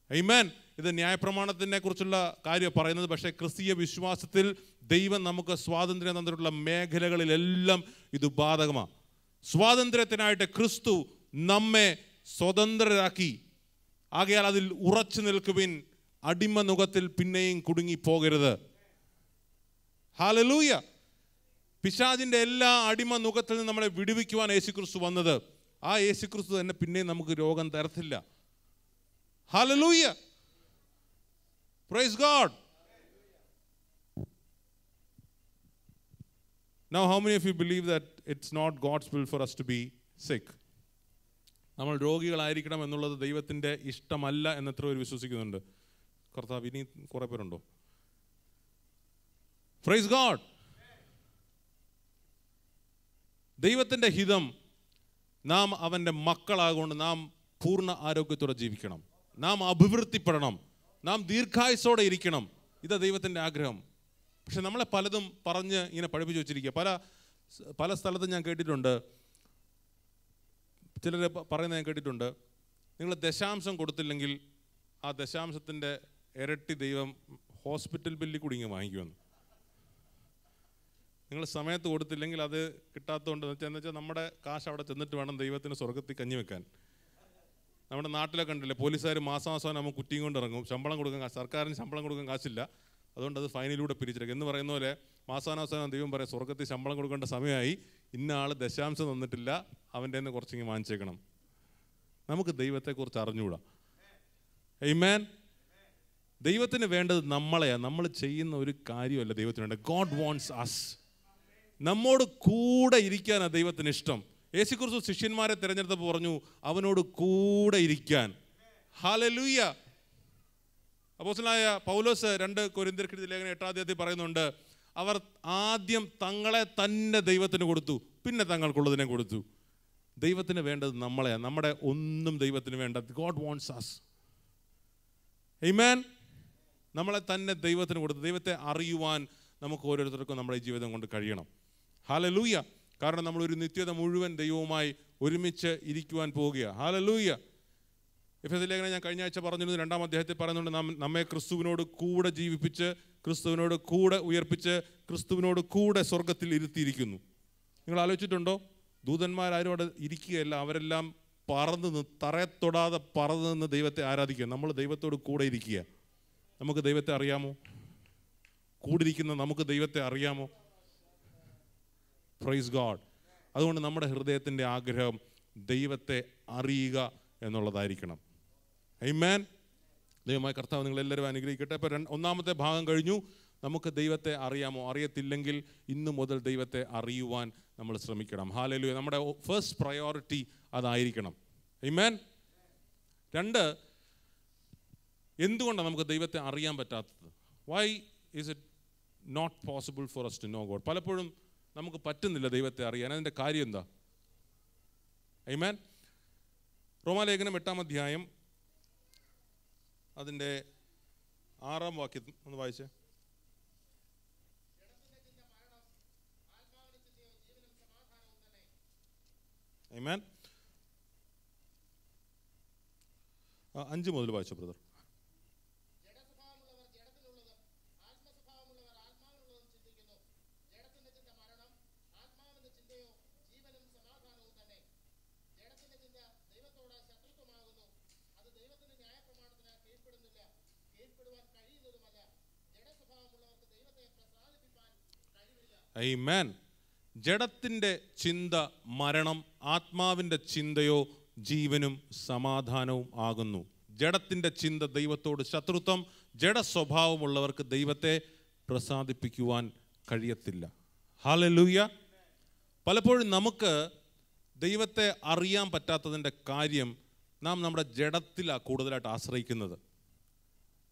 ആമേൻ. ഇത് ന്യായപ്രമാണത്തിനെ കുറിച്ചുള്ള കാര്യം പറയുന്നത്. പക്ഷേ ക്രിസ്തീയ വിശ്വാസത്തിൽ ദൈവം നമുക്ക് സ്വാതന്ത്ര്യം തന്നിട്ടുള്ള മേഖലകളിലെല്ലാം ഇത് ബാധകമാണ്. സ്വാതന്ത്ര്യത്തിനായിട്ട് ക്രിസ്തു നമ്മെ സ്വതന്ത്രരാക്കി, ആകയാൽ അതിൽ ഉറച്ചു നിൽക്കുവിൻ, അടിമ നുകത്തിൽ പിന്നെയും കുടുങ്ങിപ്പോകരുത്. ഹല്ലേലൂയ. പിശാചിന്റെ എല്ലാ അടിമ നുകത്തിൽ നിന്ന് നമ്മളെ വിടുവിക്കുവാൻ യേശു ക്രിസ്തു വന്നത്. ആ യേശുക്രിസ്തു തന്നെ പിന്നെയും നമുക്ക് രോഗം തരത്തില്ല. Hallelujah, praise God. Now how many of you believe that it's not God's will for us to be sick? നമ്മൾ രോഗികളായിരിക്കണം എന്നുള്ളത് ദൈവത്തിൻ്റെ ഇഷ്ടമല്ല എന്ന് എത്ര പേര് വിശ്വസിക്കുന്നുണ്ട്? കർത്താവ്, ഇനി കുറേ പേരുണ്ടോ? Praise God. ദൈവത്തിൻ്റെ ഹിതം നാം അവൻ്റെ മക്കളാകൊണ്ട് നാം പൂർണ്ണ ആരോഗ്യത്തോടെ ജീവിക്കണം, നാം അഭിവൃദ്ധിപ്പെടണം, നാം ദീർഘായുസ്സോടെ ഇരിക്കണം. ഇതാ ദൈവത്തിൻ്റെ ആഗ്രഹം. പക്ഷെ നമ്മളെ പലതും പറഞ്ഞ് ഇങ്ങനെ പഠിപ്പിച്ച് വെച്ചിരിക്കുക. പല സ്ഥലത്തും ഞാൻ കേട്ടിട്ടുണ്ട്, ചിലർ പറയുന്നത് ഞാൻ കേട്ടിട്ടുണ്ട്, നിങ്ങൾ ദശാംശം കൊടുത്തില്ലെങ്കിൽ ആ ദശാംശത്തിൻ്റെ ഇരട്ടി ദൈവം ഹോസ്പിറ്റൽ ബില്ലിൽ കൂടി ഇങ്ങനെ വാങ്ങിക്കുമെന്ന്. നിങ്ങൾ സമയത്ത് കൊടുത്തില്ലെങ്കിൽ അത് കിട്ടാത്തതുകൊണ്ട് എന്ന് വെച്ചാൽ നമ്മുടെ കാശ് അവിടെ ചെന്നിട്ട് വേണം ദൈവത്തിന് സ്വർഗത്തിൽ കഞ്ഞി വെക്കാൻ. നമ്മുടെ നാട്ടിലൊക്കെ ഉണ്ടല്ലേ, പോലീസുകാർ മാസം നമുക്ക് കുറ്റിയും കൊണ്ട് ഇറങ്ങും, ശമ്പളം കൊടുക്കാൻ സർക്കാരിന് ശമ്പളം കൊടുക്കാൻ കാശില്ല, അതുകൊണ്ട് അത് ഫൈനിലൂടെ പിരിച്ചെടുക്കും എന്ന് പറയുന്ന പോലെ മാസാവസാനം ദൈവം പറയാം, സ്വർഗത്തിൽ ശമ്പളം കൊടുക്കേണ്ട സമയമായി, ഇന്ന ആൾ ദശാംശം തന്നിട്ടില്ല, അവൻ്റെ നിന്ന് കുറച്ചിങ്ങ് വാങ്ങിച്ചേക്കണം. നമുക്ക് ദൈവത്തെക്കുറിച്ച് അറിഞ്ഞുകൂടാ. ആമേൻ. ദൈവത്തിന് വേണ്ടത് നമ്മളെയാണ്. നമ്മൾ ചെയ്യുന്ന ഒരു കാര്യമല്ല ദൈവത്തിന് വേണ്ടത്. God wants us. നമ്മോട് കൂടെ ഇരിക്കാനാണ് ദൈവത്തിന് ഇഷ്ടം. യേശുക്രിസ്തു ശിഷ്യന്മാരെ തിരഞ്ഞെടുത്തപ്പോൾ പറഞ്ഞു അവനോട് കൂടെ ഇരിക്കാൻ. ഹല്ലേലൂയ. അപ്പോസ്തലനായ പൗലോസ് 2 കൊരിന്ത്യർക്ക് എഴുതിയ ലേഖനം 8-ാം അധ്യായത്തിൽ പറയുന്നുണ്ട്, അവർ ആദ്യം തങ്ങളെ തന്നെ ദൈവത്തിന് കൊടുത്തു, പിന്നെ തങ്ങൾക്കുള്ളതിനെ കൊടുത്തു. ദൈവത്തിന് വേണ്ടത് നമ്മളെയാണ്, നമ്മുടെ ഒന്നും ദൈവത്തിന് വേണ്ട. God wants us. ആമേൻ. നമ്മളെ തന്നെ ദൈവത്തിന് കൊടുത്തു. ദൈവത്തെ അറിയുവാൻ നമുക്ക് ഓരോരുത്തർക്കും നമ്മുടെ ജീവിതം കൊണ്ട് കഴിയണം. ഹല്ലേലൂയ. കാരണം നമ്മളൊരു നിത്യത മുഴുവൻ ദൈവവുമായി ഒരുമിച്ച് ഇരിക്കുവാൻ പോവുകയാണ്. ഹല്ലേലൂയ. എഫേസ്യ ലേഖനം ഞാൻ കഴിഞ്ഞ ആഴ്ച പറഞ്ഞിരുന്നു, 2-ാം അധ്യായത്തിൽ പറയുന്നുണ്ട്, നമ്മെ ക്രിസ്തുവിനോട് കൂടെ ജീവിപ്പിച്ച്, ക്രിസ്തുവിനോട് കൂടെ ഉയർപ്പിച്ച്, ക്രിസ്തുവിനോട് കൂടെ സ്വർഗത്തിൽ ഇരുത്തിയിരിക്കുന്നു. നിങ്ങൾ ആലോചിച്ചിട്ടുണ്ടോ? ദൂതന്മാരാരും അവിടെ ഇരിക്കുകയല്ല, അവരെല്ലാം തറയത്തൊടാതെ പറന്ന് നിന്ന് ദൈവത്തെ ആരാധിക്കുക. നമ്മൾ ദൈവത്തോട് കൂടെ ഇരിക്കുക. നമുക്ക് ദൈവത്തെ അറിയാമോ? കൂടിരിക്കുന്ന നമുക്ക് ദൈവത്തെ അറിയാമോ? Praise God. അതുകൊണ്ട് നമ്മുടെ ഹൃദയത്തിൻ്റെ ആഗ്രഹം ദൈവത്തെ അറിയുക എന്നുള്ളതായിരിക്കണം. ആമേൻ. ദൈവമായ കർത്താവ് നിങ്ങളെല്ലാവരും അനുഗ്രഹിക്കട്ടെ. അപ്പോൾ ഒന്നാമത്തെ ഭാഗം കഴിഞ്ഞു. നമുക്ക് ദൈവത്തെ അറിയാമോ? അറിയത്തില്ലെങ്കിൽ ഇന്നു മുതൽ ദൈവത്തെ അറിയുവാൻ നമ്മൾ ശ്രമിക്കണം. ഹല്ലേലൂയ. നമ്മുടെ ഫസ്റ്റ് പ്രയോറിറ്റി അതായിരിക്കണം. ആമേൻ. 2, എന്തുകൊണ്ടാണ് നമുക്ക് ദൈവത്തെ അറിയാൻ പറ്റാത്തത്? Why is it not possible for us to know God? പലപ്പോഴും നമുക്ക് പറ്റുന്നില്ല ദൈവത്തെ അറിയാൻ. അതിൻ്റെ കാര്യം എന്താ? ആമേൻ. റോമാലേഖനം 8-ാം അധ്യായം അതിൻ്റെ 6-ാം വാക്യം ഒന്ന് വായിച്ചേ. ആമേൻ. 5 മുതൽ വായിച്ചോ ബ്രദർ. ആമേൻ. ജഡത്തിൻ്റെ ചിന്ത മരണം, ആത്മാവിൻ്റെ ചിന്തയോ ജീവനും സമാധാനവും ആകുന്നു. ജഡത്തിൻ്റെ ചിന്ത ദൈവത്തോട് ശത്രുത്വം, ജഡസ്വഭാവമുള്ളവർക്ക് ദൈവത്തെ പ്രസാദിപ്പിക്കുവാൻ കഴിയത്തില്ല. ഹല്ലേലൂയ. പലപ്പോഴും നമുക്ക് ദൈവത്തെ അറിയാൻ പറ്റാത്തതിൻ്റെ കാര്യം നാം നമ്മുടെ ജഡത്തിലാണ് കൂടുതലായിട്ട് ആശ്രയിക്കുന്നത്.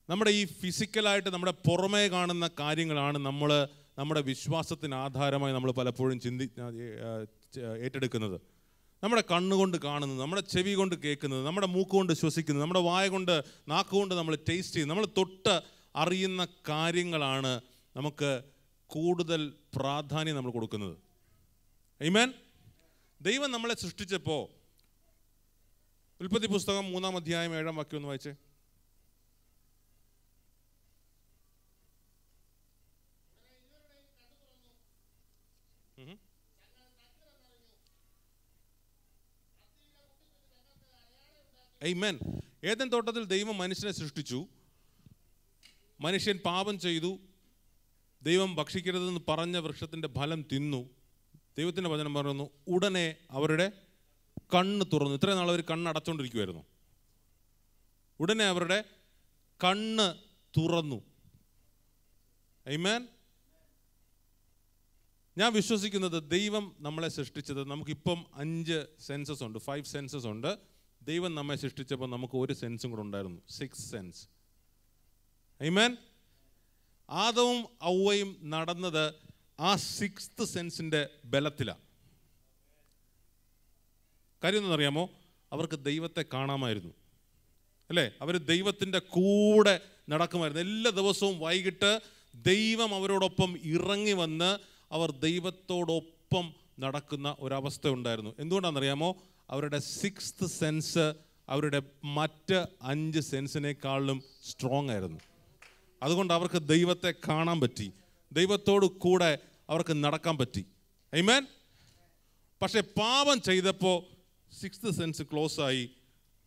നമ്മുടെ ഈ ഫിസിക്കലായിട്ട് നമ്മുടെ പുറമേ കാണുന്ന കാര്യങ്ങളാണ് നമ്മുടെ വിശ്വാസത്തിന് ആധാരമായി നമ്മൾ പലപ്പോഴും ഏറ്റെടുക്കുന്നത്. നമ്മുടെ കണ്ണുകൊണ്ട് കാണുന്നത്, നമ്മുടെ ചെവി കൊണ്ട് കേൾക്കുന്നത്, നമ്മുടെ മൂക്ക് കൊണ്ട് ശ്വസിക്കുന്നത്, നമ്മുടെ വായ കൊണ്ട് നാക്കുകൊണ്ട് നമ്മൾ ടേസ്റ്റ് ചെയ്യുന്നത്, നമ്മൾ തൊട്ട് അറിയുന്ന കാര്യങ്ങളാണ് നമുക്ക് കൂടുതൽ പ്രാധാന്യം നമ്മൾ കൊടുക്കുന്നത്. ആമേൻ. ദൈവം നമ്മളെ സൃഷ്ടിച്ചപ്പോൾ ഉൽപ്പത്തി പുസ്തകം 3-ാം അധ്യായം 7-ാം വാക്യം ഒന്ന് വായിച്ചേ. ആമേൻ. ഏദൻ തോട്ടത്തിൽ ദൈവം മനുഷ്യനെ സൃഷ്ടിച്ചു. മനുഷ്യൻ പാപം ചെയ്തു. ദൈവം ഭക്ഷിക്കരുതെന്ന് പറഞ്ഞ വൃക്ഷത്തിൻ്റെ ഫലം തിന്നു. ദൈവത്തിൻ്റെ വചനം പറയുന്നു, ഉടനെ അവരുടെ കണ്ണ് തുറന്നു. ഇത്രയും നാൾ അവർ കണ്ണടച്ചുകൊണ്ടിരിക്കുമായിരുന്നു. ഉടനെ അവരുടെ കണ്ണ് തുറന്നു. ആമേൻ. ഞാൻ വിശ്വസിക്കുന്നത് ദൈവം നമ്മളെ സൃഷ്ടിച്ചത്, നമുക്കിപ്പം 5 സെൻസസ് ഉണ്ട്, 5 സെൻസസ് ഉണ്ട്. ദൈവം നമ്മെ സൃഷ്ടിച്ചപ്പോൾ നമുക്ക് ഒരു സെൻസും കൂടെ ഉണ്ടായിരുന്നു, 6 സെൻസ്. ആമേൻ. ആദവും ഔവയും നടന്നത് ആ 6th സെൻസിൻ്റെ ബലത്തിലാണ്. കാര്യം എന്താണെന്നറിയാമോ? അവർക്ക് ദൈവത്തെ കാണാമായിരുന്നു, അല്ലേ? അവർ ദൈവത്തിൻ്റെ കൂടെ നടക്കുമായിരുന്നു. എല്ലാ ദിവസവും വൈകിട്ട് ദൈവം അവരോടൊപ്പം ഇറങ്ങി വന്ന് അവർ ദൈവത്തോടൊപ്പം നടക്കുന്ന ഒരവസ്ഥ ഉണ്ടായിരുന്നു. എന്തുകൊണ്ടാണെന്നറിയാമോ? അവരുടെ 6th സെൻസ് അവരുടെ മറ്റ് 5 സെൻസിനേക്കാളും സ്ട്രോങ് ആയിരുന്നു. അതുകൊണ്ട് അവർക്ക് ദൈവത്തെ കാണാൻ പറ്റി, ദൈവത്തോട് കൂടെ അവർക്ക് നടക്കാൻ പറ്റി. ആമേൻ. പക്ഷെ പാപം ചെയ്തപ്പോൾ 6th സെൻസ് ക്ലോസ് ആയി,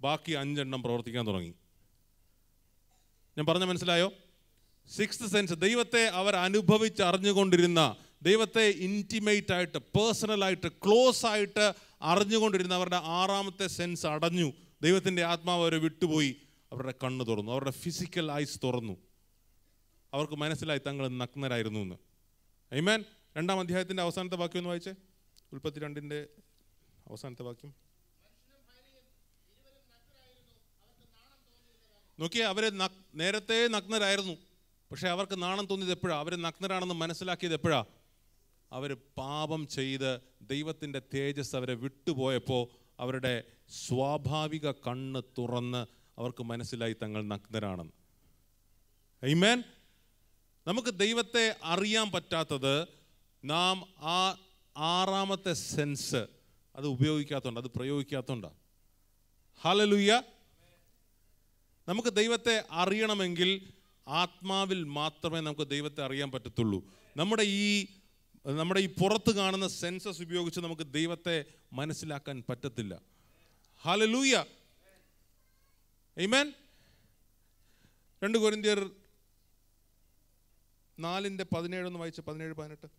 ബാക്കി 5 എണ്ണം പ്രവർത്തിക്കാൻ തുടങ്ങി. ഞാൻ പറഞ്ഞ മനസ്സിലായോ? 6th സെൻസ്, ദൈവത്തെ അവർ അനുഭവിച്ചറിഞ്ഞുകൊണ്ടിരുന്ന, ദൈവത്തെ ഇൻറ്റിമേറ്റ് ആയിട്ട്, പേഴ്സണലായിട്ട്, ക്ലോസ് ആയിട്ട് അറിഞ്ഞുകൊണ്ടിരുന്ന അവരുടെ 6ാമത്തെ സെൻസ് അടഞ്ഞു. ദൈവത്തിൻ്റെ ആത്മാവ് അവരെ വിട്ടുപോയി. അവരുടെ കണ്ണ് തുറന്നു, അവരുടെ ഫിസിക്കൽ ഐസ് തുറന്നു. അവർക്ക് മനസ്സിലായി തങ്ങൾ നഗ്നരായിരുന്നു എന്ന്. ആമേൻ. 2-ാം അധ്യായത്തിൻ്റെ അവസാനത്തെ വാക്യം ഒന്ന് വായിച്ചേ. ഉൽപ്പത്തി 2-ന്റെ അവസാനത്തെ വാക്യം നോക്കിയേ. അവർ നേരത്തെ നഗ്നരായിരുന്നു, പക്ഷെ അവർക്ക് നാണം തോന്നിയത് എപ്പോഴാണ്? അവർ നഗ്നരാണെന്ന് മനസ്സിലാക്കിയത് എപ്പോഴാണ്? അവർ പാപം ചെയ്ത് ദൈവത്തിൻ്റെ തേജസ് അവരെ വിട്ടുപോയപ്പോൾ അവരുടെ സ്വാഭാവിക കണ്ണ് തുറന്ന് അവർക്ക് മനസ്സിലായി തങ്ങൾ നഗ്നരാണെന്ന്. ആമേൻ. നമുക്ക് ദൈവത്തെ അറിയാൻ പറ്റാത്തത് നാം ആ 6ാമത്തെ സെൻസ് അത് ഉപയോഗിക്കാത്തതുകൊണ്ട്, അത് പ്രയോഗിക്കാത്തതുകൊണ്ടാണ്. ഹല്ലേലൂയ. നമുക്ക് ദൈവത്തെ അറിയണമെങ്കിൽ ആത്മാവിൽ മാത്രമേ നമുക്ക് ദൈവത്തെ അറിയാൻ പറ്റത്തുള്ളൂ. നമ്മുടെ ഈ പുറത്ത് കാണുന്ന സെൻസസ് ഉപയോഗിച്ച് നമുക്ക് ദൈവത്തെ മനസ്സിലാക്കാൻ പറ്റത്തില്ല. ഹല്ലേലൂയ. ആമേൻ. 2 കൊരിന്ത്യർ 4:17 ഒന്ന് വായിച്ച്. 17-18.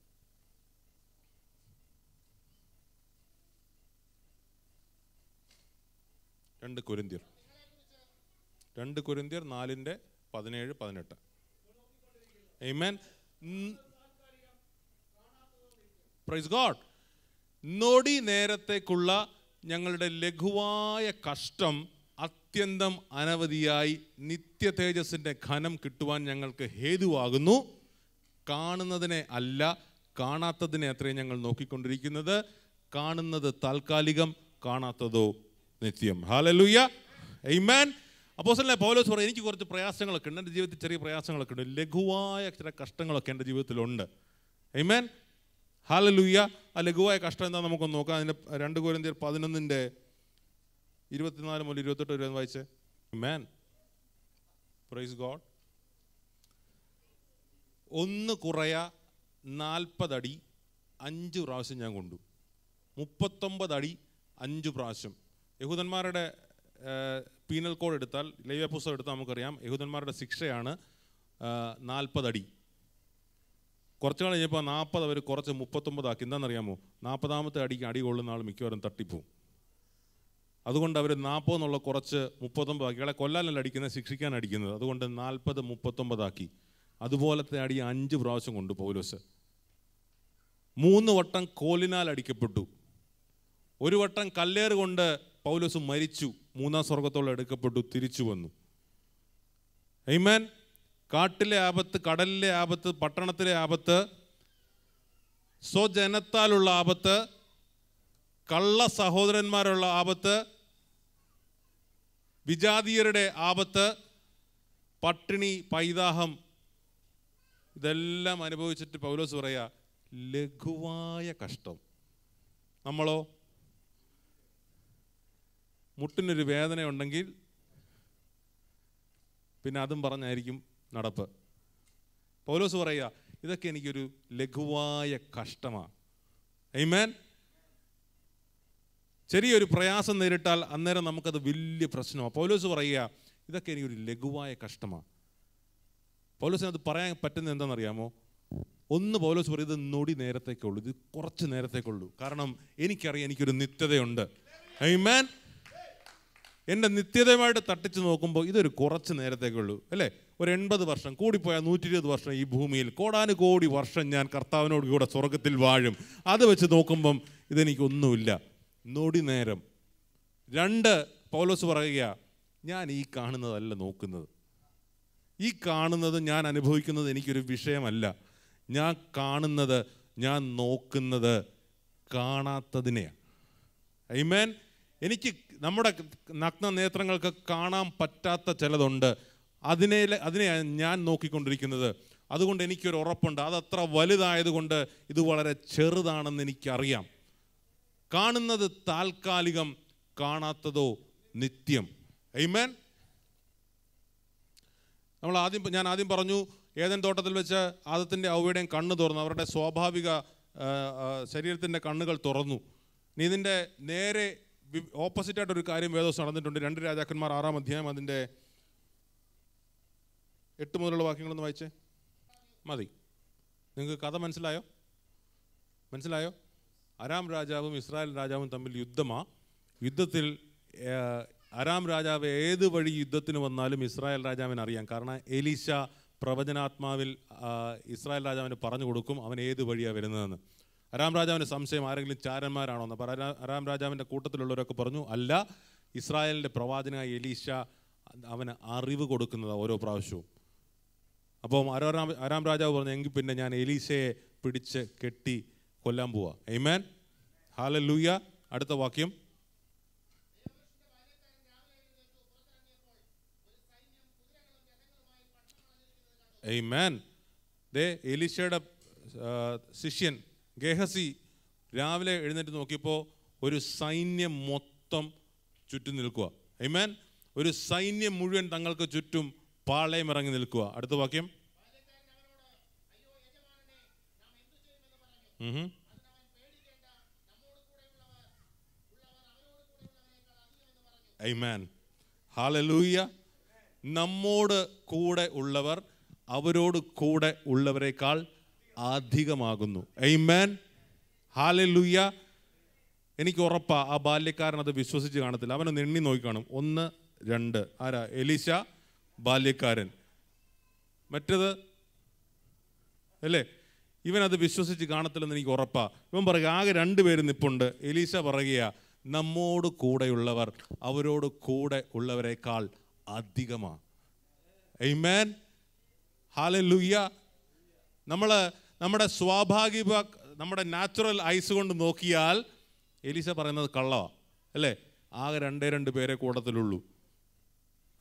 2 കൊരിന്ത്യർ 4:17-18. ആമേൻ. Praise God. നൊടി നേരത്തേക്കുള്ള ഞങ്ങളുടെ ലഘുവായ കഷ്ടം അത്യന്തം അനവധിയായി നിത്യ തേജസ്സിൻ്റെ ഘനം കിട്ടുവാൻ ഞങ്ങൾക്ക് ഹേതുവാകുന്നു. കാണുന്നതിനെ അല്ല, കാണാത്തതിനെ അത്രയും ഞങ്ങൾ നോക്കിക്കൊണ്ടിരിക്കുന്നത്. കാണുന്നത് താൽക്കാലികം, കാണാത്തതോ നിത്യം. ഹല്ലേലൂയ. ആമേൻ. അപ്പോസ്തലനായ പൗലോസ് പറയും, എനിക്ക് കുറച്ച് പ്രയാസങ്ങളൊക്കെ ഉണ്ട്, എൻ്റെ ജീവിതത്തിൽ ചെറിയ പ്രയാസങ്ങളൊക്കെ ഉണ്ട്, ലഘുവായ ചില കഷ്ടങ്ങളൊക്കെ എൻ്റെ ജീവിതത്തിലുണ്ട്. ആമേൻ. ഹല്ലേലൂയ. ആ ലഘുവായ കഷ്ടം എന്താ നമുക്കൊന്ന് നോക്കാം. അതിൻ്റെ 2 കൊരിന്ത്യർ 11:24-28 വരെ വായിച്ചേ. ആമേൻ. Praise God. 1 കുറയ 40 അടി 5 പ്രാവശ്യം ഞാൻ കൊണ്ടു. 39 അടി 5 പ്രാവശ്യം. യഹൂദന്മാരുടെ പീനൽ കോഡ് എടുത്താൽ, ലേവ്യ പുസ്തകം എടുത്താൽ നമുക്കറിയാം യഹൂദന്മാരുടെ ശിക്ഷയാണ് 40 അടി. കുറച്ച് നാൾ കഴിഞ്ഞപ്പോൾ 40 അവർ കുറച്ച് 39 ആക്കി. എന്താണെന്നറിയാമോ? 40ാമത്തെ അടിക്ക് അടി കൊള്ളുന്ന ആൾ മിക്കവാറും തട്ടിപ്പോവും. അതുകൊണ്ട് അവർ 40 എന്നുള്ള കുറച്ച് 39 ആക്കി. ഇയാളെ കൊല്ലാനല്ല അടിക്കുന്നത്, ശിക്ഷിക്കാൻ അടിക്കുന്നത്. അതുകൊണ്ട് 40 39 ആക്കി. അതുപോലത്തെ അടി 5 പ്രാവശ്യം കൊണ്ടു പൗലോസ്. 3 വട്ടം കോലിനാൽ അടിക്കപ്പെട്ടു. 1 വട്ടം കല്ലേറ് കൊണ്ട് പൗലോസ് മരിച്ചു. 3-ാം സ്വർഗത്തോളം എടുക്കപ്പെട്ടു, തിരിച്ചു വന്നു. ആമേൻ. കാട്ടിലെ ആപത്ത്, കടലിലെ ആപത്ത്, പട്ടണത്തിലെ ആപത്ത്, സ്വജനത്താലുള്ള ആപത്ത്, കള്ള സഹോദരന്മാരുള്ള ആപത്ത്, വിജാതീയരുടെ ആപത്ത്, പട്ടിണി, പൈതാഹം, ഇതെല്ലാം അനുഭവിച്ചിട്ട് പൗലോസ് പറയാ ലഘുവായ കഷ്ടം. നമ്മളോ? മുട്ടിനൊരു വേദന ഉണ്ടെങ്കിൽ പിന്നെ അതും പറഞ്ഞായിരിക്കും നടപ്പ്. പൗലോസ് പറയുക ഇതൊക്കെ എനിക്കൊരു ലഘുവായ കഷ്ടമാണ്. ആമേൻ. ചെറിയൊരു പ്രയാസം നേരിട്ടാൽ അന്നേരം നമുക്കത് വലിയ പ്രശ്നമാണ്. പൗലോസ് പറയുക ഇതൊക്കെ എനിക്കൊരു ലഘുവായ കഷ്ടമാണ്. പൗലോസിനത് പറയാൻ പറ്റുന്നത് എന്താണെന്നറിയാമോ? ഒന്ന്, പൗലോസ് പറയും ഇത് നൊടി നേരത്തേക്കുള്ളൂ, ഇത് കുറച്ച് നേരത്തേക്കുള്ളൂ. കാരണം എനിക്കറിയാം എനിക്കൊരു നിത്യതയുണ്ട്. ആമേൻ. എൻ്റെ നിത്യതയുമായിട്ട് തട്ടിച്ച് നോക്കുമ്പോൾ ഇതൊരു കുറച്ച് നേരത്തേക്കുള്ളൂ അല്ലേ. ഒരു 80 വർഷം, കൂടിപ്പോയാൽ 120 വർഷം ഈ ഭൂമിയിൽ, കോടാനുകോടി വർഷം ഞാൻ കർത്താവിനോട് കൂടെ സ്വർഗത്തിൽ വാഴും. അത് വെച്ച് നോക്കുമ്പം ഇതെനിക്കൊന്നുമില്ല, നൊടി നേരം. 2, പൗലോസ് പറയുക, ഞാൻ ഈ കാണുന്നതല്ല നോക്കുന്നത്. ഈ കാണുന്നത്, ഞാൻ അനുഭവിക്കുന്നത് എനിക്കൊരു വിഷയമല്ല. ഞാൻ കാണുന്നത്, ഞാൻ നോക്കുന്നത് കാണാത്തതിനെയാണ്. ആമേൻ. എനിക്ക് നമ്മുടെ നഗ്ന നേത്രങ്ങൾക്ക് കാണാൻ പറ്റാത്ത ചിലതുണ്ട്. അതിനെയാണ് ഞാൻ നോക്കിക്കൊണ്ടിരിക്കുന്നത്. അതുകൊണ്ട് എനിക്കൊരു ഉറപ്പുണ്ട്, അതത്ര വലുതായതുകൊണ്ട് ഇത് വളരെ ചെറുതാണെന്ന് എനിക്കറിയാം. കാണുന്നത് താൽക്കാലികം, കാണാത്തതോ നിത്യം. ആമേൻ. ഞാൻ ആദ്യം പറഞ്ഞു, ഏദൻ തോട്ടത്തിൽ വെച്ച് ആദത്തിൻ്റെ ഔവയുടെയും കണ്ണ് തുറന്നു, അവരുടെ സ്വാഭാവിക ശരീരത്തിൻ്റെ കണ്ണുകൾ തുറന്നു. ഇനി ഇതിൻ്റെ നേരെ ഓപ്പോസിറ്റായിട്ടൊരു കാര്യം വേദോസ് നടന്നിട്ടുണ്ട്. 2 രാജാക്കന്മാർ 6-ാം അധ്യായം അതിൻ്റെ 8 മുതലുള്ള വാക്യങ്ങളൊന്ന് വായിച്ചേ. മതി. നിങ്ങൾക്ക് കഥ മനസ്സിലായോ? അരാം രാജാവും ഇസ്രായേൽ രാജാവും തമ്മിൽ യുദ്ധത്തിൽ അരാം രാജാവ് ഏത് വഴി യുദ്ധത്തിന് വന്നാലും ഇസ്രായേൽ രാജാവിന് അറിയാം. കാരണം എലീശ പ്രവചനാത്മാവിൽ ഇസ്രായേൽ രാജാവിന് പറഞ്ഞു കൊടുക്കും അവൻ ഏത് വഴിയാണ് വരുന്നതെന്ന്. അരാം രാജാവിന് സംശയം, ആരെങ്കിലും ചാരന്മാരാണോ എന്ന്. അപ്പോൾ അരാം രാജാവിൻ്റെ കൂട്ടത്തിലുള്ളവരൊക്കെ പറഞ്ഞു, അല്ല, ഇസ്രായേലിൻ്റെ പ്രവാചകനായ എലീശ അവന് അറിവ് കൊടുക്കുന്നത് ഓരോ പ്രാവശ്യവും. അപ്പം അരാം രാജാവ് പറഞ്ഞു, എങ്കിൽ പിന്നെ ഞാൻ എലീശയെ പിടിച്ച് കെട്ടി കൊല്ലാൻ പോവാ. ആമേൻ. ഹല്ലേലൂയ. അടുത്ത വാക്യം. ആമേൻ. എലീശയുടെ ശിഷ്യൻ ഗേഹസി രാവിലെ എഴുന്നേറ്റ് നോക്കിയപ്പോൾ ഒരു സൈന്യം മൊത്തം ചുറ്റും നിൽക്കുക. ആമേൻ. ഒരു സൈന്യം മുഴുവൻ തങ്ങൾക്ക് ചുറ്റും പാളയം ഇറങ്ങി നിൽക്കുക. അടുത്ത വാക്യം. ആമേൻ. ഹല്ലേലൂയ. നമ്മോട് കൂടെ ഉള്ളവർ അവരോട് കൂടെ ഉള്ളവരെക്കാൾ അധികമാകുന്നു. ആമേൻ. ഹല്ലേലൂയ. എനിക്ക് ഉറപ്പാ ആ ബാല്യക്കാരൻ അത് വിശ്വസിച്ച് കാണത്തില്ല. അവനൊന്ന് എണ്ണി നോക്കി കാണും. 1, 2. ആരാ? എലീശ, ബാല്യക്കാരൻ. മറ്റേത് അല്ലേ, ഇവനത് വിശ്വസിച്ച് കാണത്തില്ലെന്ന് എനിക്ക് ഉറപ്പാ. ഇവൻ പറയുക ആകെ 2 പേര് നിപ്പുണ്ട്. എലീശ പറയുക, നമ്മോട് കൂടെയുള്ളവർ അവരോട് കൂടെ ഉള്ളവരെക്കാൾ അധികമാണ്. ആമേൻ. ഹല്ലേലൂയ. നമ്മുടെ സ്വാഭാവിക, നമ്മുടെ നാച്ചുറൽ ഐസ് കൊണ്ട് നോക്കിയാൽ എലീശ പറയുന്നത് കള്ളമാണ് അല്ലേ. ആകെ 2 പേരെ കൂട്ടത്തിലുള്ളൂ.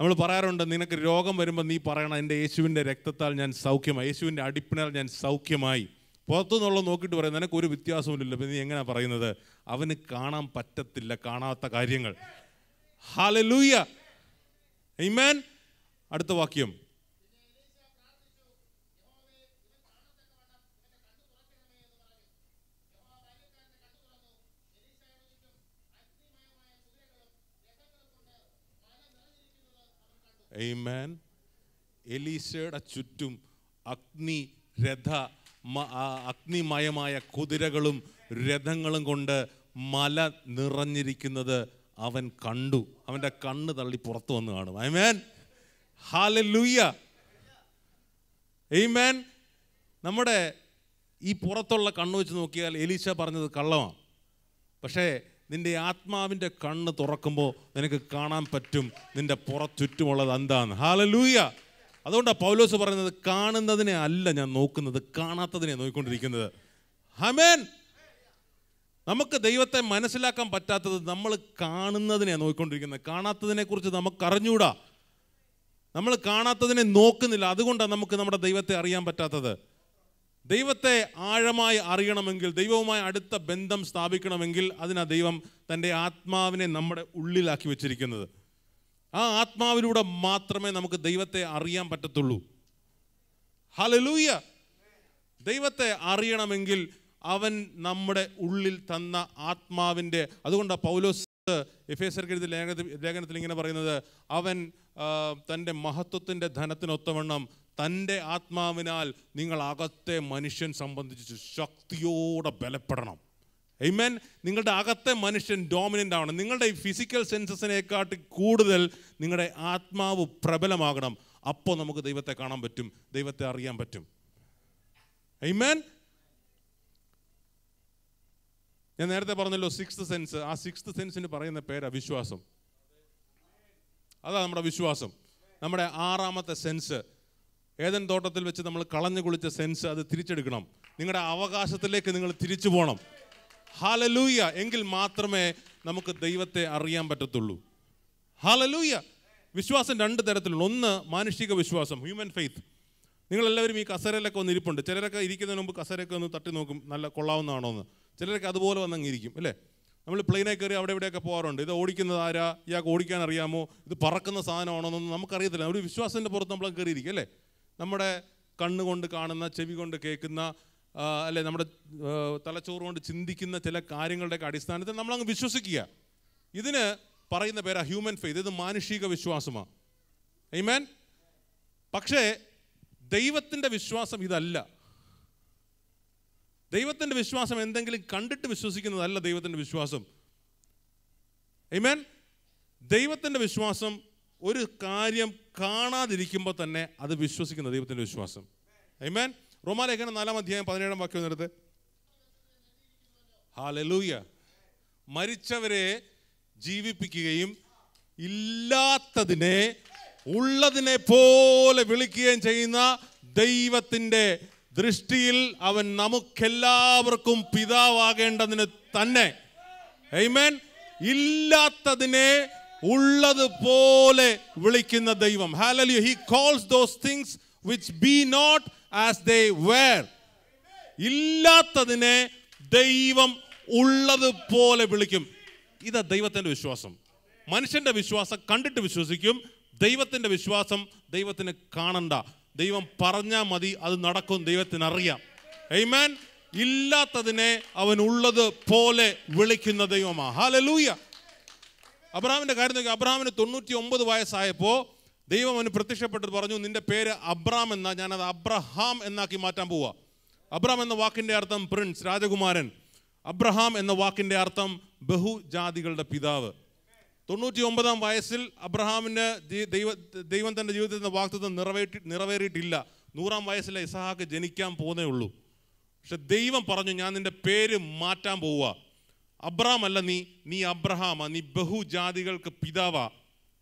നമ്മൾ പറയാറുണ്ട്, നിനക്ക് രോഗം വരുമ്പോൾ നീ പറയണം, എൻ്റെ യേശുവിൻ്റെ രക്തത്താൽ ഞാൻ സൗഖ്യമായി, യേശുവിൻ്റെ അടിപ്പിനാൽ ഞാൻ സൗഖ്യമായി. പുറത്തുനിന്നുള്ള നോക്കിയിട്ട് പറയും നിനക്കൊരു വ്യത്യാസമില്ലല്ലോ. നീ എങ്ങനെയാണ് പറയുന്നത്? അവന് കാണാൻ പറ്റത്തില്ല കാണാത്ത കാര്യങ്ങൾ. ഹല്ലേലൂയ. ആമേൻ. അടുത്ത വാക്യം. ആമേൻ. എലീശയുടെ ചുറ്റും അഗ്നിമയമായ കുതിരകളും രഥങ്ങളും കൊണ്ട് മല നിറഞ്ഞിരിക്കുന്നത് അവൻ കണ്ടു. അവൻ്റെ കണ്ണ് തള്ളി പുറത്തു വന്ന് കാണും. ആമേൻ. ഹല്ലേലൂയ. ആമേൻ. നമ്മുടെ ഈ പുറത്തുള്ള കണ്ണ് വെച്ച് നോക്കിയാൽ എലീശ പറഞ്ഞത് കള്ളമാണ്. പക്ഷേ നിൻ്റെ ആത്മാവിൻ്റെ കണ്ണ് തുറക്കുമ്പോൾ നിനക്ക് കാണാൻ പറ്റും നിൻ്റെ ചുറ്റുമുള്ളത് എന്താണ്. ഹല്ലേലൂയ. അതുകൊണ്ടാണ് പൗലോസ് പറയുന്നത്, കാണുന്നതിനെ അല്ല ഞാൻ നോക്കുന്നത്, കാണാത്തതിനെ നോക്കിക്കൊണ്ടിരിക്കുന്നത്. ആമേൻ. നമുക്ക് ദൈവത്തെ മനസ്സിലാക്കാൻ പറ്റാത്തത് നമ്മൾ കാണുന്നതിനെയാണ് നോക്കിക്കൊണ്ടിരിക്കുന്നത്. കാണാത്തതിനെ കുറിച്ച് നമുക്ക് അറിഞ്ഞൂടാ. നമ്മൾ കാണാത്തതിനെ നോക്കുന്നില്ല. അതുകൊണ്ടാണ് നമുക്ക് നമ്മുടെ ദൈവത്തെ അറിയാൻ പറ്റാത്തത്. ദൈവത്തെ ആഴമായി അറിയണമെങ്കിൽ, ദൈവവുമായി അടുത്ത ബന്ധം സ്ഥാപിക്കണമെങ്കിൽ അതിനാ ദൈവം തൻ്റെ ആത്മാവിനെ നമ്മുടെ ഉള്ളിലാക്കി വെച്ചിരിക്കുന്നത്. ആ ആത്മാവിലൂടെ മാത്രമേ നമുക്ക് ദൈവത്തെ അറിയാൻ പറ്റത്തുള്ളൂ. ഹല്ലേലൂയ. ദൈവത്തെ അറിയണമെങ്കിൽ അവൻ നമ്മുടെ ഉള്ളിൽ തന്ന ആത്മാവിൻ്റെ, അതുകൊണ്ടാണ് പൗലോസ് എഫേസ്യർക്ക് എഴുതിയ ലേഖനത്തിൽ ഇങ്ങനെ പറയുന്നത്, അവൻ തൻ്റെ മഹത്വത്തിൻ്റെ ധനത്തിനൊത്തവണ്ണം തൻ്റെ ആത്മാവിനാൽ നിങ്ങൾ അകത്തെ മനുഷ്യൻ സംബന്ധിച്ച് ശക്തിയോടെ ബലപ്പെടണം. ആമേൻ. നിങ്ങളുടെ അകത്തെ മനുഷ്യൻ ഡോമിനൻ്റ് ആവണം. നിങ്ങളുടെ ഈ ഫിസിക്കൽ സെൻസസിനെക്കാട്ടി കൂടുതൽ നിങ്ങളുടെ ആത്മാവ് പ്രബലമാകണം. അപ്പോൾ നമുക്ക് ദൈവത്തെ കാണാൻ പറ്റും, ദൈവത്തെ അറിയാൻ പറ്റും. ആമേൻ. ഞാൻ നേരത്തെ പറഞ്ഞല്ലോ സിക്സ്ത് സെൻസ്. ആ സിക്സ്ത് സെൻസിന് പറയുന്ന പേരാ വിശ്വാസം. അതാ നമ്മുടെ വിശ്വാസം. നമ്മുടെ ആറാമത്തെ സെൻസ്, ഏദൻ തോട്ടത്തിൽ വെച്ച് നമ്മൾ കളഞ്ഞു കുളിച്ച സെൻസ്, അത് തിരിച്ചെടുക്കണം. നിങ്ങളുടെ അവകാശത്തിലേക്ക് നിങ്ങൾ തിരിച്ചു പോകണം. ഹല്ലേലൂയ. എങ്കിൽ മാത്രമേ നമുക്ക് ദൈവത്തെ അറിയാൻ പറ്റത്തുള്ളൂ. ഹല്ലേലൂയ. വിശ്വാസം രണ്ട് തരത്തിലുള്ള. ഒന്ന് മാനുഷിക വിശ്വാസം, ഹ്യൂമൻ ഫെയ്ത്ത്. നിങ്ങളെല്ലാവരും ഈ കസേരയിലൊക്കെ ഒന്ന് ഇരിപ്പുണ്ട്. ചിലരൊക്കെ ഇരിക്കുന്നതിന് മുമ്പ് കസേരയൊക്കെ ഒന്ന് തട്ടി നോക്കും, നല്ല കൊള്ളാവുന്നതാണോ എന്ന്. ചിലരൊക്കെ അതുപോലെ വന്നങ്ങ് ഇരിക്കും, അല്ലേ? നമ്മൾ പ്ലെയിനെ കയറി അവിടെ ഇവിടെയൊക്കെ പോകാറുണ്ട്. ഇത് ഓടിക്കുന്നത് ആരാ, ഇയാൾക്ക് ഓടിക്കാൻ അറിയാമോ, ഇത് പറക്കുന്ന സാധനമാണോ എന്നൊന്നും നമുക്കറിയത്തില്ല. ഒരു വിശ്വാസത്തിൻ്റെ പുറത്ത് നമ്മൾ കയറിയിരിക്കും, അല്ലേ? നമ്മുടെ കണ്ണുകൊണ്ട് കാണുന്ന, ചെവി കൊണ്ട് കേൾക്കുന്ന, അല്ലെ, നമ്മുടെ തലച്ചോറ് കൊണ്ട് ചിന്തിക്കുന്ന ചില കാര്യങ്ങളുടെയൊക്കെ അടിസ്ഥാനത്തിൽ നമ്മളങ്ങ് വിശ്വസിക്കുക. ഇതിന് പറയുന്ന പേരാ ഹ്യൂമൻ ഫെയ്ത്ത്. ഇത് മാനുഷിക വിശ്വാസമാണ്. ആമേൻ. പക്ഷേ ദൈവത്തിൻ്റെ വിശ്വാസം ഇതല്ല. ദൈവത്തിൻ്റെ വിശ്വാസം എന്തെങ്കിലും കണ്ടിട്ട് വിശ്വസിക്കുന്നതല്ല ദൈവത്തിൻ്റെ വിശ്വാസം. ആമേൻ. ദൈവത്തിൻ്റെ വിശ്വാസം ഒരു കാര്യം കാണാതിരിക്കുമ്പോൾ തന്നെ അത് വിശ്വസിക്കുന്ന ദൈവത്തിൻ്റെ വിശ്വാസം. ആമേൻ. റോമാലേഖനം 4-ാം അധ്യായം 17-ാം വാക്യം നേരത്തെ. ഹല്ലേലൂയ. മരിച്ചവരെ ജീവിപ്പിക്കുകയും ഇല്ലാത്തതിനെ ഉള്ളതിനെ പോലെ വിളിക്കുകയും ചെയ്യുന്ന ദൈവത്തിൻ്റെ ദൃഷ്ടിയിൽ അവൻ നമുക്കെല്ലാവർക്കും പിതാവാകേണ്ടതിന് തന്നെ. ആമേൻ. ഇല്ലാത്തതിനെ ഉള്ളതുപോലെ വിളിക്കുന്ന ദൈവം. Hallelujah. He calls those things which be not as they were. ഇല്ലാത്തതിനെ ദൈവം ഉള്ളതുപോലെ വിളിക്കും. ഇതാ ദൈവത്തിൻ്റെ വിശ്വാസം. മനുഷ്യൻ്റെ വിശ്വാസം കണ്ടിട്ട് വിശ്വസിക്കും. ദൈവത്തിൻ്റെ വിശ്വാസം ദൈവത്തിന് കാണണ്ട. ദൈവം പറഞ്ഞാൽ മതി, അത് നടക്കും, ദൈവത്തിന് അറിയാം. ആമേൻ. ഇല്ലാത്തതിനെ അവൻ ഉള്ളത് പോലെ വിളിക്കുന്ന ദൈവമാണ്. ഹല്ലേലൂയ. അബ്രഹാമിൻ്റെ കാര്യം നോക്കി. അബ്രഹാമിന് 99 വയസ്സായപ്പോൾ ദൈവം അവന് പ്രത്യക്ഷപ്പെട്ടിട്ട് പറഞ്ഞു, നിന്റെ പേര് അബ്രാം എന്നാ, ഞാനത് അബ്രഹാം എന്നാക്കി മാറ്റാൻ പോവാ. അബ്രാം എന്ന വാക്കിൻ്റെ അർത്ഥം പ്രിൻസ്, രാജകുമാരൻ. അബ്രഹാം എന്ന വാക്കിൻ്റെ അർത്ഥം ബഹുജാതികളുടെ പിതാവ്. 99-ാം വയസ്സിൽ അബ്രഹാമിന് ദൈവം തൻ്റെ ജീവിതത്തിൻ്റെ വാഗ്ദത്തം നിറവേറിയിട്ടില്ല. 100-ാം വയസ്സിലെ ഇസഹാക്ക് ജനിക്കാൻ പോകുന്നേ ഉള്ളൂ. പക്ഷെ ദൈവം പറഞ്ഞു, ഞാൻ നിന്റെ പേര് മാറ്റാൻ പോവുക. അബ്രഹാം അല്ല, നീ അബ്രഹാമാ, നീ ബഹുജാതികൾക്ക് പിതാവാ.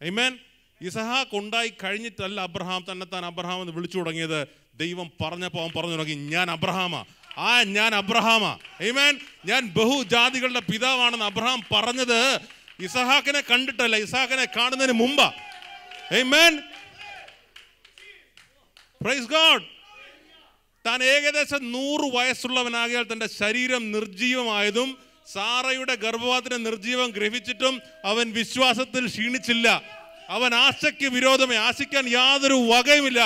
ആമേൻ. ഇസഹാക്ക് ഉണ്ടായി കഴിഞ്ഞിട്ടല്ല അബ്രഹാം തന്നെത്താൻ അബ്രഹാം എന്ന് വിളിച്ചു തുടങ്ങിയത്. ദൈവം പറഞ്ഞപ്പോൾ അവൻ പറഞ്ഞു തുടങ്ങി, ഞാൻ അബ്രഹാമാ. ഞാൻ അബ്രഹാമാ. ആമേൻ. ഞാൻ ബഹുജാതികളുടെ പിതാവാണെന്ന് അബ്രഹാം പറഞ്ഞത് ഇസഹാക്കിനെ കണ്ടിട്ടല്ല, ഇസഹാക്കിനെ കാണുന്നതിന് മുമ്പാ. ആമേൻ. Praise God. താൻ ഏകദേശം 100 വയസ്സുള്ളവനാകിയാൽ തൻ്റെ ശരീരം നിർജീവമായതും സാറയുടെ ഗർഭപാത്രത്തെ നിർജീവം ഗ്രഹിച്ചിട്ടും അവൻ വിശ്വാസത്തിൽ ക്ഷീണിച്ചില്ല. അവൻ ആശയ്ക്ക് വിരോധമായി, ആശിക്കാൻ യാതൊരു വകയുമില്ല,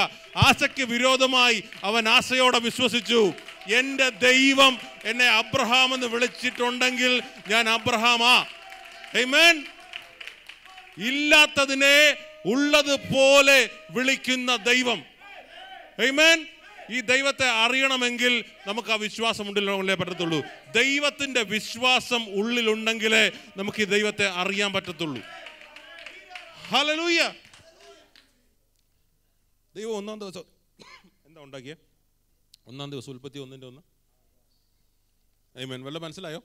ആശയ്ക്ക് വിരോധമായി അവൻ ആശയോടെ വിശ്വസിച്ചു. എൻ്റെ ദൈവം എന്നെ അബ്രഹാം എന്ന് വിളിച്ചിട്ടുണ്ടെങ്കിൽ ഞാൻ അബ്രഹാമാ. ആമേൻ. ഇല്ലാത്തതിനെ ഉള്ളതുപോലെ വിളിക്കുന്ന ദൈവം. ആമേൻ. ഈ ദൈവത്തെ അറിയണമെങ്കിൽ നമുക്ക് ആ വിശ്വാസം ഉള്ളിലേ പറ്റത്തുള്ളൂ. ദൈവത്തിൻ്റെ വിശ്വാസം ഉള്ളിലുണ്ടെങ്കിലേ നമുക്ക് ഈ ദൈവത്തെ അറിയാൻ പറ്റത്തുള്ളൂ. ഹല്ലേലൂയ. ദൈവം 1-ാം ദിവസം എന്താ ഉണ്ടാക്കിയേ? 1-ാം ദിവസം ഉൽപ്പത്തി 1:1. ആമേൻ. വല്ല മനസ്സിലായോ?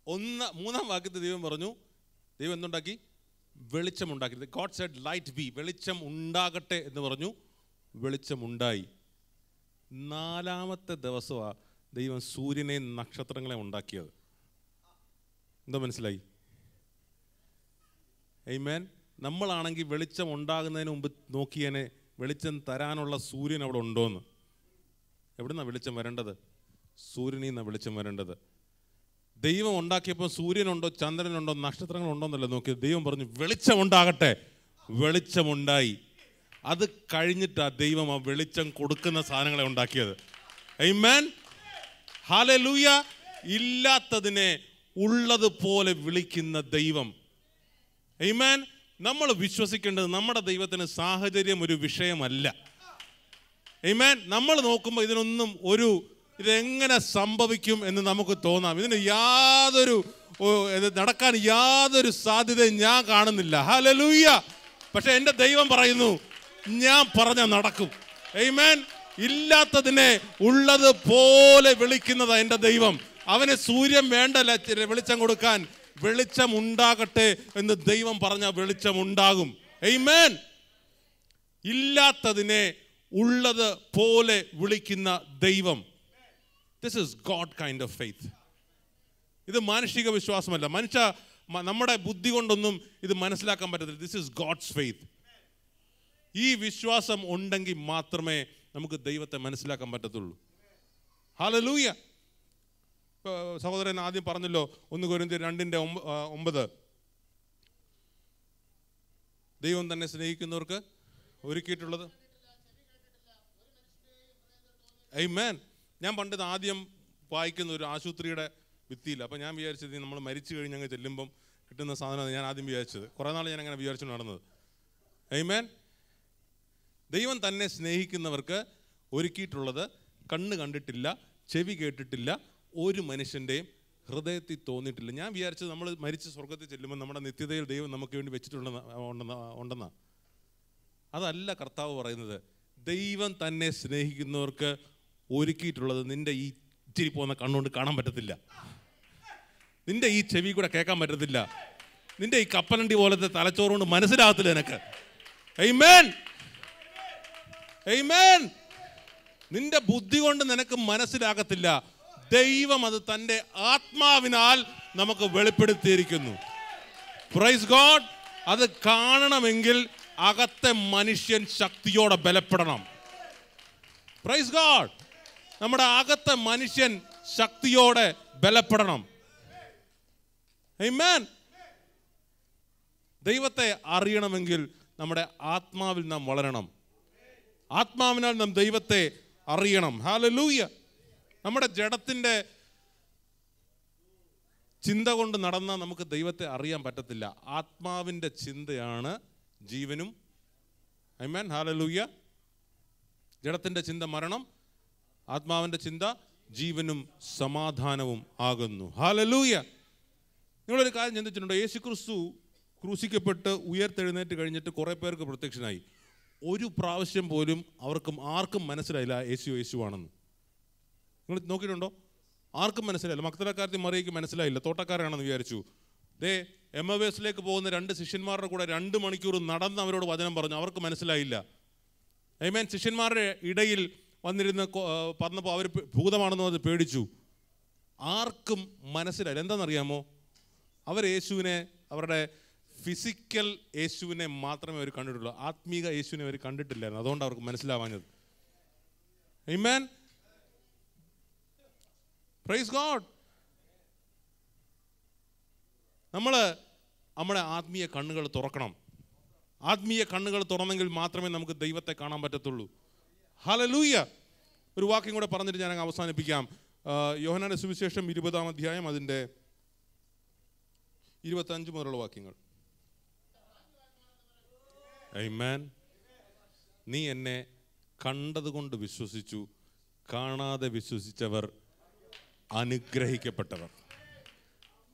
3-ാം വാക്യത്തിൽ ദൈവം പറഞ്ഞു, ദൈവം എന്തുണ്ടാക്കി? വെളിച്ചമുണ്ടാക്കി. ഗോഡ് സെഡ് ലൈറ്റ് ബി, വെളിച്ചം ഉണ്ടാകട്ടെ എന്ന് പറഞ്ഞു. വെളിച്ചമുണ്ടായി. 4-ാമത്തെ ദിവസമാണ് ദൈവം സൂര്യനെയും നക്ഷത്രങ്ങളെ ഉണ്ടാക്കിയത്. എന്താ മനസ്സിലായി? ആമേൻ. നമ്മളാണെങ്കിൽ വെളിച്ചം ഉണ്ടാകുന്നതിന് മുമ്പ് നോക്കിയേനെ വെളിച്ചം തരാനുള്ള സൂര്യൻ അവിടെ ഉണ്ടോയെന്ന്. എവിടുന്നാണ് വെളിച്ചം വരേണ്ടത്? സൂര്യനിൽ നിന്നാണ് വെളിച്ചം വരേണ്ടത്. ദൈവം ഉണ്ടാക്കിയപ്പോൾ സൂര്യനുണ്ടോ ചന്ദ്രനുണ്ടോ നക്ഷത്രങ്ങളുണ്ടോ എന്നല്ല നോക്കിയത്. ദൈവം പറഞ്ഞു വെളിച്ചം ഉണ്ടാകട്ടെ. വെളിച്ചമുണ്ടായി. അത് കഴിഞ്ഞിട്ടാണ് ദൈവം ആ വെളിച്ചം കൊടുക്കുന്ന സാധനങ്ങളെ ഉണ്ടാക്കിയത്. ആമേൻ. ഹല്ലേലൂയ. ഇല്ലാത്തതിനെ ഉള്ളതുപോലെ വിളിക്കുന്ന ദൈവം. ആമേൻ. നമ്മൾ വിശ്വസിക്കേണ്ടത് നമ്മുടെ ദൈവത്തിന് സാഹചര്യം ഒരു വിഷയമല്ല. ആമേൻ. നമ്മൾ നോക്കുമ്പോൾ ഇതിനൊന്നും ഒരു ഇതെങ്ങനെ സംഭവിക്കും എന്ന് നമുക്ക് തോന്നാം. ഇതിന് ഇത് നടക്കാൻ യാതൊരു സാധ്യതയും ഞാൻ കാണുന്നില്ല. ഹല്ലേലൂയ. പക്ഷെ എൻ്റെ ദൈവം പറയുന്നു, ഞാൻ പറഞ്ഞ നടക്കും. ആമേൻ. ഇല്ലാത്തതിനെ ഉള്ളത് പോലെ വിളിക്കുന്നതാ എൻ്റെ ദൈവം. അവന് സൂര്യൻ വേണ്ട വെളിച്ചം കൊടുക്കാൻ. വെളിച്ചം ഉണ്ടാകട്ടെ എന്ന് ദൈവം പറഞ്ഞ വെളിച്ചം ഉണ്ടാകും. ആമേൻ. ഇല്ലാത്തതിനെ ഉള്ളത് പോലെ വിളിക്കുന്ന ദൈവം. This is God kind of faith. ഇത് മാനുഷിക വിശ്വാസമല്ല. നമ്മുടെ ബുദ്ധി കൊണ്ടൊന്നും ഇത് മനസ്സിലാക്കാൻ പറ്റത്തില്ല. This is God's faith. ഈ വിശ്വാസം ഉണ്ടെങ്കിൽ മാത്രമേ നമുക്ക് ദൈവത്തെ മനസ്സിലാക്കാൻ പറ്റത്തുള്ളൂ. ഹല്ലേലൂയ. സഹോദരൻ ആദ്യം പറഞ്ഞല്ലോ, 1 കൊരിന്ത്യർ 2:9 ദൈവം തന്നെ സ്നേഹിക്കുന്നവർക്ക് ഒരുക്കിയിട്ടുള്ളത്. ആമേൻ. ഞാൻ പണ്ട് ആദ്യം വായിക്കുന്ന ഒരു ആശുപത്രിയുടെ ഭിത്തിയിൽ. അപ്പോൾ ഞാൻ വിചാരിച്ചത് നമ്മൾ മരിച്ചു കഴിഞ്ഞ് അങ്ങ് ചെല്ലുമ്പം കിട്ടുന്ന സാധനമാണ് ഞാൻ ആദ്യം വിചാരിച്ചത്. കുറേ നാൾ ഞാൻ അങ്ങനെ വിചാരിച്ചു നടന്നത്. ആമേൻ. ദൈവം തന്നെ സ്നേഹിക്കുന്നവർക്ക് ഒരുക്കിയിട്ടുള്ളത് കണ്ണ് കണ്ടിട്ടില്ല, ചെവി കേട്ടിട്ടില്ല, ഒരു മനുഷ്യൻ്റെയും ഹൃദയത്തിൽ തോന്നിയിട്ടില്ല. ഞാൻ വിചാരിച്ചത് നമ്മൾ മരിച്ച് സ്വർഗത്തിൽ ചെല്ലുമ്പോൾ നമ്മുടെ നിത്യതയിൽ ദൈവം നമുക്ക് വേണ്ടി വെച്ചിട്ടുണ്ടെന്നാ. അതല്ല കർത്താവ് പറയുന്നത്. ദൈവം തന്നെ സ്നേഹിക്കുന്നവർക്ക് ഒരുക്കിയിട്ടുള്ളത് നിന്റെ ഈ ഇച്ചിരി പോകുന്ന കണ്ണുകൊണ്ട് കാണാൻ പറ്റത്തില്ല, നിന്റെ ഈ ചെവി കൂടെ കേൾക്കാൻ പറ്റത്തില്ല, നിന്റെ ഈ കപ്പലണ്ടി പോലത്തെ തലച്ചോറുകൊണ്ട് മനസ്സിലാകത്തില്ല നിനക്ക്. ആമേൻ. ആമേൻ. നിന്റെ ബുദ്ധി കൊണ്ട് നിനക്ക് മനസ്സിലാകത്തില്ല. ദൈവം അത് തൻ്റെ ആത്മാവിനാൽ നമുക്ക് വെളിപ്പെടുത്തിയിരിക്കുന്നു. Praise God. അത് കാണണമെങ്കിൽ അകത്തെ മനുഷ്യൻ ശക്തിയോടെ ബലപ്പെടണം. Praise God. നമ്മുടെ അകത്തെ മനുഷ്യൻ ശക്തിയോടെ ബലപ്പെടണം. ആമേൻ. ദൈവത്തെ അറിയണമെങ്കിൽ നമ്മുടെ ആത്മാവിൽ നാം വളരണം. ആത്മാവിനാൽ നാം ദൈവത്തെ അറിയണം. ഹല്ലേലൂയ. നമ്മുടെ ജഡത്തിൻ്റെ ചിന്ത കൊണ്ട് നടന്നാൽ നമുക്ക് ദൈവത്തെ അറിയാൻ പറ്റത്തില്ല. ആത്മാവിൻ്റെ ചിന്തയാണ് ജീവനും. ആമേൻ. ഹല്ലേലൂയ. ജഡത്തിൻ്റെ ചിന്ത മരണം, ആത്മാവിൻ്റെ ചിന്ത ജീവനും സമാധാനവും ആകുന്നു. ഹല്ലേലൂയ. നിങ്ങളൊരു കാര്യം ചിന്തിച്ചിട്ടുണ്ടോ? യേശുക്രിസ്തു ക്രൂശിക്കപ്പെട്ട് ഉയർത്തെഴുന്നേറ്റ് കഴിഞ്ഞിട്ട് കുറേ പേർക്ക് പ്രത്യക്ഷനായി. ഒരു പ്രാവശ്യം പോലും ആർക്കും മനസ്സിലായില്ല യേശുവാണെന്ന്. നിങ്ങൾ നോക്കിയിട്ടുണ്ടോ? ആർക്കും മനസ്സിലായില്ല. മഗ്ദലക്കാരത്തി മറിയയ്ക്ക് മനസ്സിലായില്ല, തോട്ടക്കാരാണെന്ന് വിചാരിച്ചു. എമ്മവേസിലേക്ക് പോകുന്ന 2 ശിഷ്യന്മാരുടെ കൂടെ 2 മണിക്കൂർ നടന്ന് അവരോട് വചനം പറഞ്ഞു. അവർക്ക് മനസ്സിലായില്ല. ആമേൻ. ശിഷ്യന്മാരുടെ ഇടയിൽ വന്നിരുന്ന് പറഞ്ഞപ്പോൾ അവർ ഭൂതമാണെന്ന് അത് പേടിച്ചു. ആർക്കും മനസ്സിലായില്ല. എന്താണെന്നറിയാമോ? അവർ യേശുവിനെ, അവരുടെ ഫിസിക്കൽ യേശുവിനെ മാത്രമേ അവർ കണ്ടിട്ടുള്ളൂ. ആത്മീക യേശുവിനെ അവർ കണ്ടിട്ടില്ലായിരുന്നു. അതുകൊണ്ട് അവർക്ക് മനസ്സിലാവാഞ്ഞത്. ആമേൻ. Praise God. നമ്മുടെ ആത്മീയ കണ്ണുകൾ തുറക്കണം. ആത്മീയ കണ്ണുകൾ തുറന്നെങ്കിൽ മാത്രമേ നമുക്ക് ദൈവത്തെ കാണാൻ പറ്റത്തുള്ളൂ. ഹല്ലേലൂയ. ഒരു വാക്യം കൂടെ പറഞ്ഞിട്ട് ഞാൻ അവസാനിപ്പിക്കാം. യോഹന്നാന്റെ സുവിശേഷം 20-ാം അധ്യായം അതിൻ്റെ 25 മുതലുള്ള വാക്യങ്ങൾ. ആമേൻ. നീ എന്നെ കണ്ടതുകൊണ്ട് വിശ്വസിച്ചു, കാണാതെ വിശ്വസിച്ചവർ അനുഗ്രഹിക്കപ്പെട്ടവർ.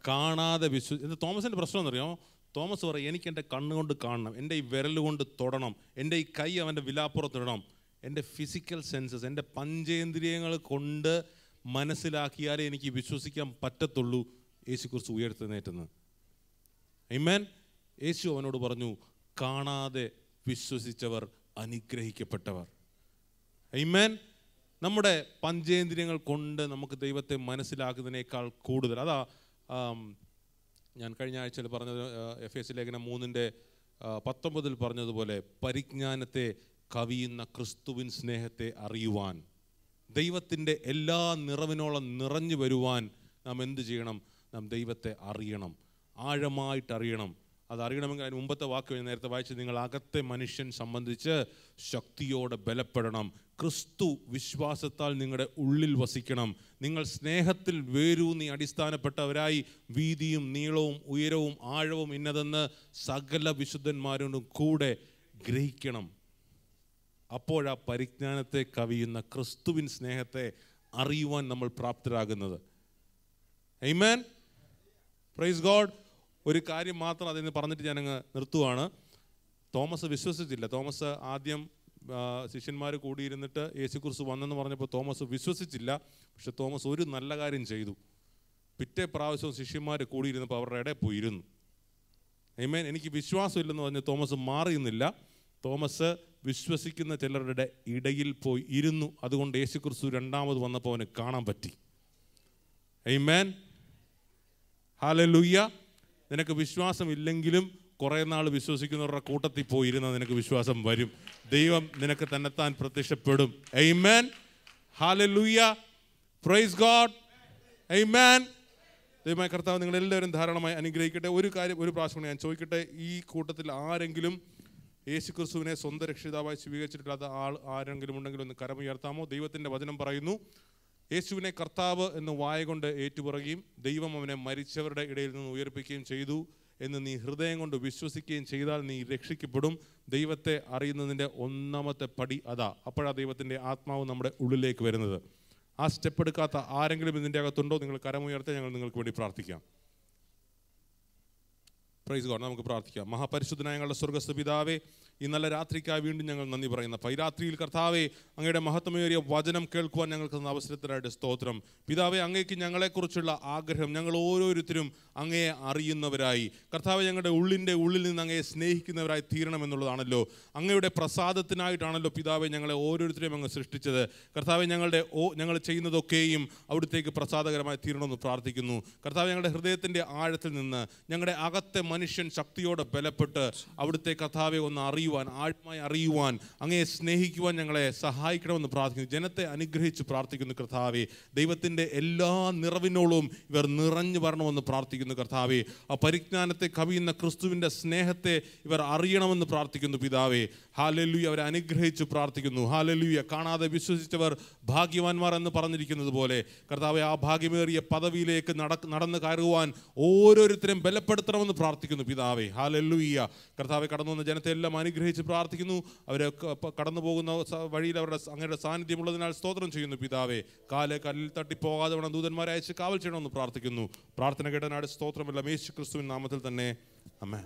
കാണാതെ ഇത് തോമസിൻ്റെ പ്രശ്നം എന്നറിയാമോ? തോമസ് പറയും, എനിക്ക് എൻ്റെ കണ്ണുകൊണ്ട് കാണണം, എൻ്റെ ഈ വിരലുകൊണ്ട് തൊടണം, എൻ്റെ ഈ കൈ അവൻ്റെ വിലാപ്പുറത്തിടണം. എൻ്റെ ഫിസിക്കൽ സെൻസസ്, എൻ്റെ പഞ്ചേന്ദ്രിയങ്ങൾ കൊണ്ട് മനസ്സിലാക്കിയാലേ എനിക്ക് വിശ്വസിക്കാൻ പറ്റത്തുള്ളൂ യേശുക്രിസ്തു ഉയർത്തെഴുന്നേറ്റെന്ന്. ആമേൻ. യേശു അവനോട് പറഞ്ഞു, കാണാതെ വിശ്വസിച്ചവർ അനുഗ്രഹിക്കപ്പെട്ടവർ. ആമേൻ. നമ്മുടെ പഞ്ചേന്ദ്രിയങ്ങൾ കൊണ്ട് നമുക്ക് ദൈവത്തെ മനസ്സിലാക്കുന്നതിനേക്കാൾ കൂടുതൽ, അതാ ഞാൻ കഴിഞ്ഞ ആഴ്ചയിൽ പറഞ്ഞത്, എഫേസ്യ ലേഖനം 3:19 പറഞ്ഞതുപോലെ, പരിജ്ഞാനത്തെ കവിയുന്ന ക്രിസ്തുവിൻ സ്നേഹത്തെ അറിയുവാൻ, ദൈവത്തിൻ്റെ എല്ലാ നിറവിനോളം നിറഞ്ഞു വരുവാൻ നാം എന്ത് ചെയ്യണം? നാം ദൈവത്തെ അറിയണം, ആഴമായിട്ട് അറിയണം. അതറിയണമെങ്കിൽ അതിന് മുമ്പത്തെ വാക്ക് നേരത്തെ വായിച്ച്, നിങ്ങൾ അകത്തെ മനുഷ്യൻ സംബന്ധിച്ച് ശക്തിയോടെ ബലപ്പെടണം. ക്രിസ്തു വിശ്വാസത്താൽ നിങ്ങളുടെ ഉള്ളിൽ വസിക്കണം. നിങ്ങൾ സ്നേഹത്തിൽ വേരൂന്നി അടിസ്ഥാനപ്പെട്ടവരായി വീതിയും നീളവും ഉയരവും ആഴവും ഇന്നതെന്ന് സകല വിശുദ്ധന്മാരോടും കൂടെ ഗ്രഹിക്കണം. അപ്പോഴാ പരിജ്ഞാനത്തെ കവിയുന്ന ക്രിസ്തുവിൻ സ്നേഹത്തെ അറിയുവാൻ നമ്മൾ പ്രാപ്തരാകുന്നത്. ആമേൻ. Praise God. ഒരു കാര്യം മാത്രം അതിന് പറഞ്ഞിട്ട് ഞാനങ്ങ് നിർത്തുവാണ്. തോമസ് വിശ്വസിച്ചില്ല. തോമസ് ആദ്യം ശിഷ്യന്മാർ കൂടിയിരുന്നിട്ട് യേശുക്രിസ്തു വന്നെന്ന് പറഞ്ഞപ്പോൾ തോമസ് വിശ്വസിച്ചില്ല. പക്ഷെ തോമസ് ഒരു നല്ല കാര്യം ചെയ്തു. പിറ്റേ പ്രാവശ്യവും ശിഷ്യന്മാർ കൂടിയിരുന്നപ്പോൾ അവരുടെ ഇടയിൽ പോയി ഇരുന്നു. ആമേൻ. എനിക്ക് വിശ്വാസമില്ലെന്ന് പറഞ്ഞ് തോമസ് മാറിയുന്നില്ല. തോമസ് വിശ്വസിക്കുന്ന ചിലരുടെ ഇടയിൽ പോയി ഇരുന്നു. അതുകൊണ്ട് യേശുക്രിസ്തു രണ്ടാമത് വന്നപ്പോൾ അവന് കാണാൻ പറ്റി. ആമേൻ. ഹല്ലേലൂയ. നിനക്ക് വിശ്വാസമില്ലെങ്കിലും കുറേ നാൾ വിശ്വസിക്കുന്നവരുടെ കൂട്ടത്തിൽ പോയിരുന്നാൽ നിനക്ക് വിശ്വാസം വരും. ദൈവം നിനക്ക് തന്നെത്താൻ പ്രത്യക്ഷപ്പെടും. ആമേൻ. ഹല്ലേലൂയ. Praise God. ആമേൻ. ദൈവമായ കർത്താവ് നിങ്ങളെല്ലാവരും ധാരാളമായി അനുഗ്രഹിക്കട്ടെ. ഒരു പ്രാവശ്യം ഞാൻ ചോദിക്കട്ടെ, ഈ കൂട്ടത്തിൽ ആരെങ്കിലും യേശുക്രിസ്തുവിനെ സ്വന്തം രക്ഷിതാവായി സ്വീകരിച്ചിട്ടില്ലാത്ത ആരെങ്കിലും ഉണ്ടെങ്കിൽ ഒന്ന് കരമുയർത്താമോ? ദൈവത്തിൻ്റെ വചനം പറയുന്നു, യേശുവിനെ കർത്താവ് എന്ന് വായ കൊണ്ട് ഏറ്റുപറയുകയും ദൈവം അവനെ മരിച്ചവരുടെ ഇടയിൽ നിന്ന് ഉയർപ്പിക്കുകയും ചെയ്തു എന്ന് നീ ഹൃദയം കൊണ്ട് വിശ്വസിക്കുകയും ചെയ്താൽ നീ രക്ഷിക്കപ്പെടും. ദൈവത്തെ അറിയുന്നതിൻ്റെ ഒന്നാമത്തെ പടി അതാ. അപ്പോഴാണ് ദൈവത്തിൻ്റെ ആത്മാവ് നമ്മുടെ ഉള്ളിലേക്ക് വരുന്നത്. ആ സ്റ്റെപ്പ് എടുക്കാത്ത ആരെങ്കിലും ഇതിൻ്റെ അകത്തുണ്ടോ? നിങ്ങൾ കരമുയർത്തി, ഞങ്ങൾ നിങ്ങൾക്ക് വേണ്ടി പ്രാർത്ഥിക്കാം. Praise God. നമുക്ക് പ്രാർത്ഥിക്കാം. മഹാപരിശുദ്ധനായ ഞങ്ങളുടെ സ്വർഗ്ഗസ്ഥ പിതാവേ, ഈ നല്ല രാത്രിക്കായി വീണ്ടും ഞങ്ങൾ നന്ദി പറയുന്ന പൈരാത്രിയിൽ കർത്താവേ, അങ്ങയുടെ മഹത്വമേറിയ വചനം കേൾക്കുവാൻ ഞങ്ങൾക്ക് തന്ന അവസരത്തിനായിട്ട് സ്തോത്രം. പിതാവേ, അങ്ങേക്ക് ഞങ്ങളെക്കുറിച്ചുള്ള ആഗ്രഹം, ഞങ്ങൾ ഓരോരുത്തരും അങ്ങയെ അറിയുന്നവരായി കർത്താവേ, ഞങ്ങളുടെ ഉള്ളിൽ നിന്ന് അങ്ങയെ സ്നേഹിക്കുന്നവരായി തീരണമെന്നുള്ളതാണല്ലോ. അങ്ങയുടെ പ്രസാദത്തിനായിട്ടാണല്ലോ പിതാവേ ഞങ്ങളെ ഓരോരുത്തരെയും അങ്ങ് സൃഷ്ടിച്ചത്. കർത്താവേ, ഞങ്ങൾ ചെയ്യുന്നതൊക്കെയും അവിടുത്തേക്ക് പ്രസാദകരമായി തീരണമെന്ന് പ്രാർത്ഥിക്കുന്നു. കർത്താവേ, ഞങ്ങളുടെ ഹൃദയത്തിൻ്റെ ആഴത്തിൽ നിന്ന് ഞങ്ങളുടെ അകത്തെ മനുഷ്യൻ ശക്തിയോടെ ബലപ്പെട്ട് അവിടുത്തെ കർത്താവെ ഒന്ന് ആഴമായി അറിയുവാൻ, അങ്ങയെ സ്നേഹിക്കുവാൻ ഞങ്ങളെ സഹായിക്കണമെന്ന് പ്രാർത്ഥിക്കുന്നു. ജനത്തെ അനുഗ്രഹിച്ച് പ്രാർത്ഥിക്കുന്നു കർത്താവെ. ദൈവത്തിൻ്റെ എല്ലാ നിറവിനോളും ഇവർ നിറഞ്ഞു വരണമെന്ന് പ്രാർത്ഥിക്കുന്നു കർത്താവെ. ആ പരിജ്ഞാനത്തെ കവിയുന്ന ക്രിസ്തുവിൻ്റെ സ്നേഹത്തെ ഇവർ അറിയണമെന്ന് പ്രാർത്ഥിക്കുന്നു പിതാവേ. ഹല്ലേലൂയ. അവരെ അനുഗ്രഹിച്ച് പ്രാർത്ഥിക്കുന്നു. ഹല്ലേലൂയ. കാണാതെ വിശ്വസിച്ചവർ ഭാഗ്യവാന്മാർ എന്ന് പറഞ്ഞിരിക്കുന്നത് പോലെ കർത്താവെ, ആ ഭാഗ്യമേറിയ പദവിയിലേക്ക് നടന്ന് കയറുവാൻ ഓരോരുത്തരും ബലപ്പെടുത്തണമെന്ന് പ്രാർത്ഥിക്കുന്നു പിതാവേ. ഹല്ലേലൂയ. കർത്താവെ, കടന്നു വന്ന ജനത്തെ എല്ലാം അനുഗ്രഹിച്ച് പ്രാർത്ഥിക്കുന്നു. അവരെ കടന്നു പോകുന്ന വഴിയിൽ അങ്ങയുടെ സാന്നിധ്യമുള്ളതിനാൽ സ്തോത്രം ചെയ്യുന്നു പിതാവേ. കല്ലിൽ തട്ടിപ്പോകാതെ വേണം ദൂതന്മാരെ അയച്ച് കാവൽ ചെയ്യണമെന്ന് പ്രാർത്ഥിക്കുന്നു. പ്രാർത്ഥന കേട്ടനാട് സ്തോത്രമെല്ലാം യേശു ക്രിസ്തുവിൻ നാമത്തിൽ തന്നെ. ആമേൻ.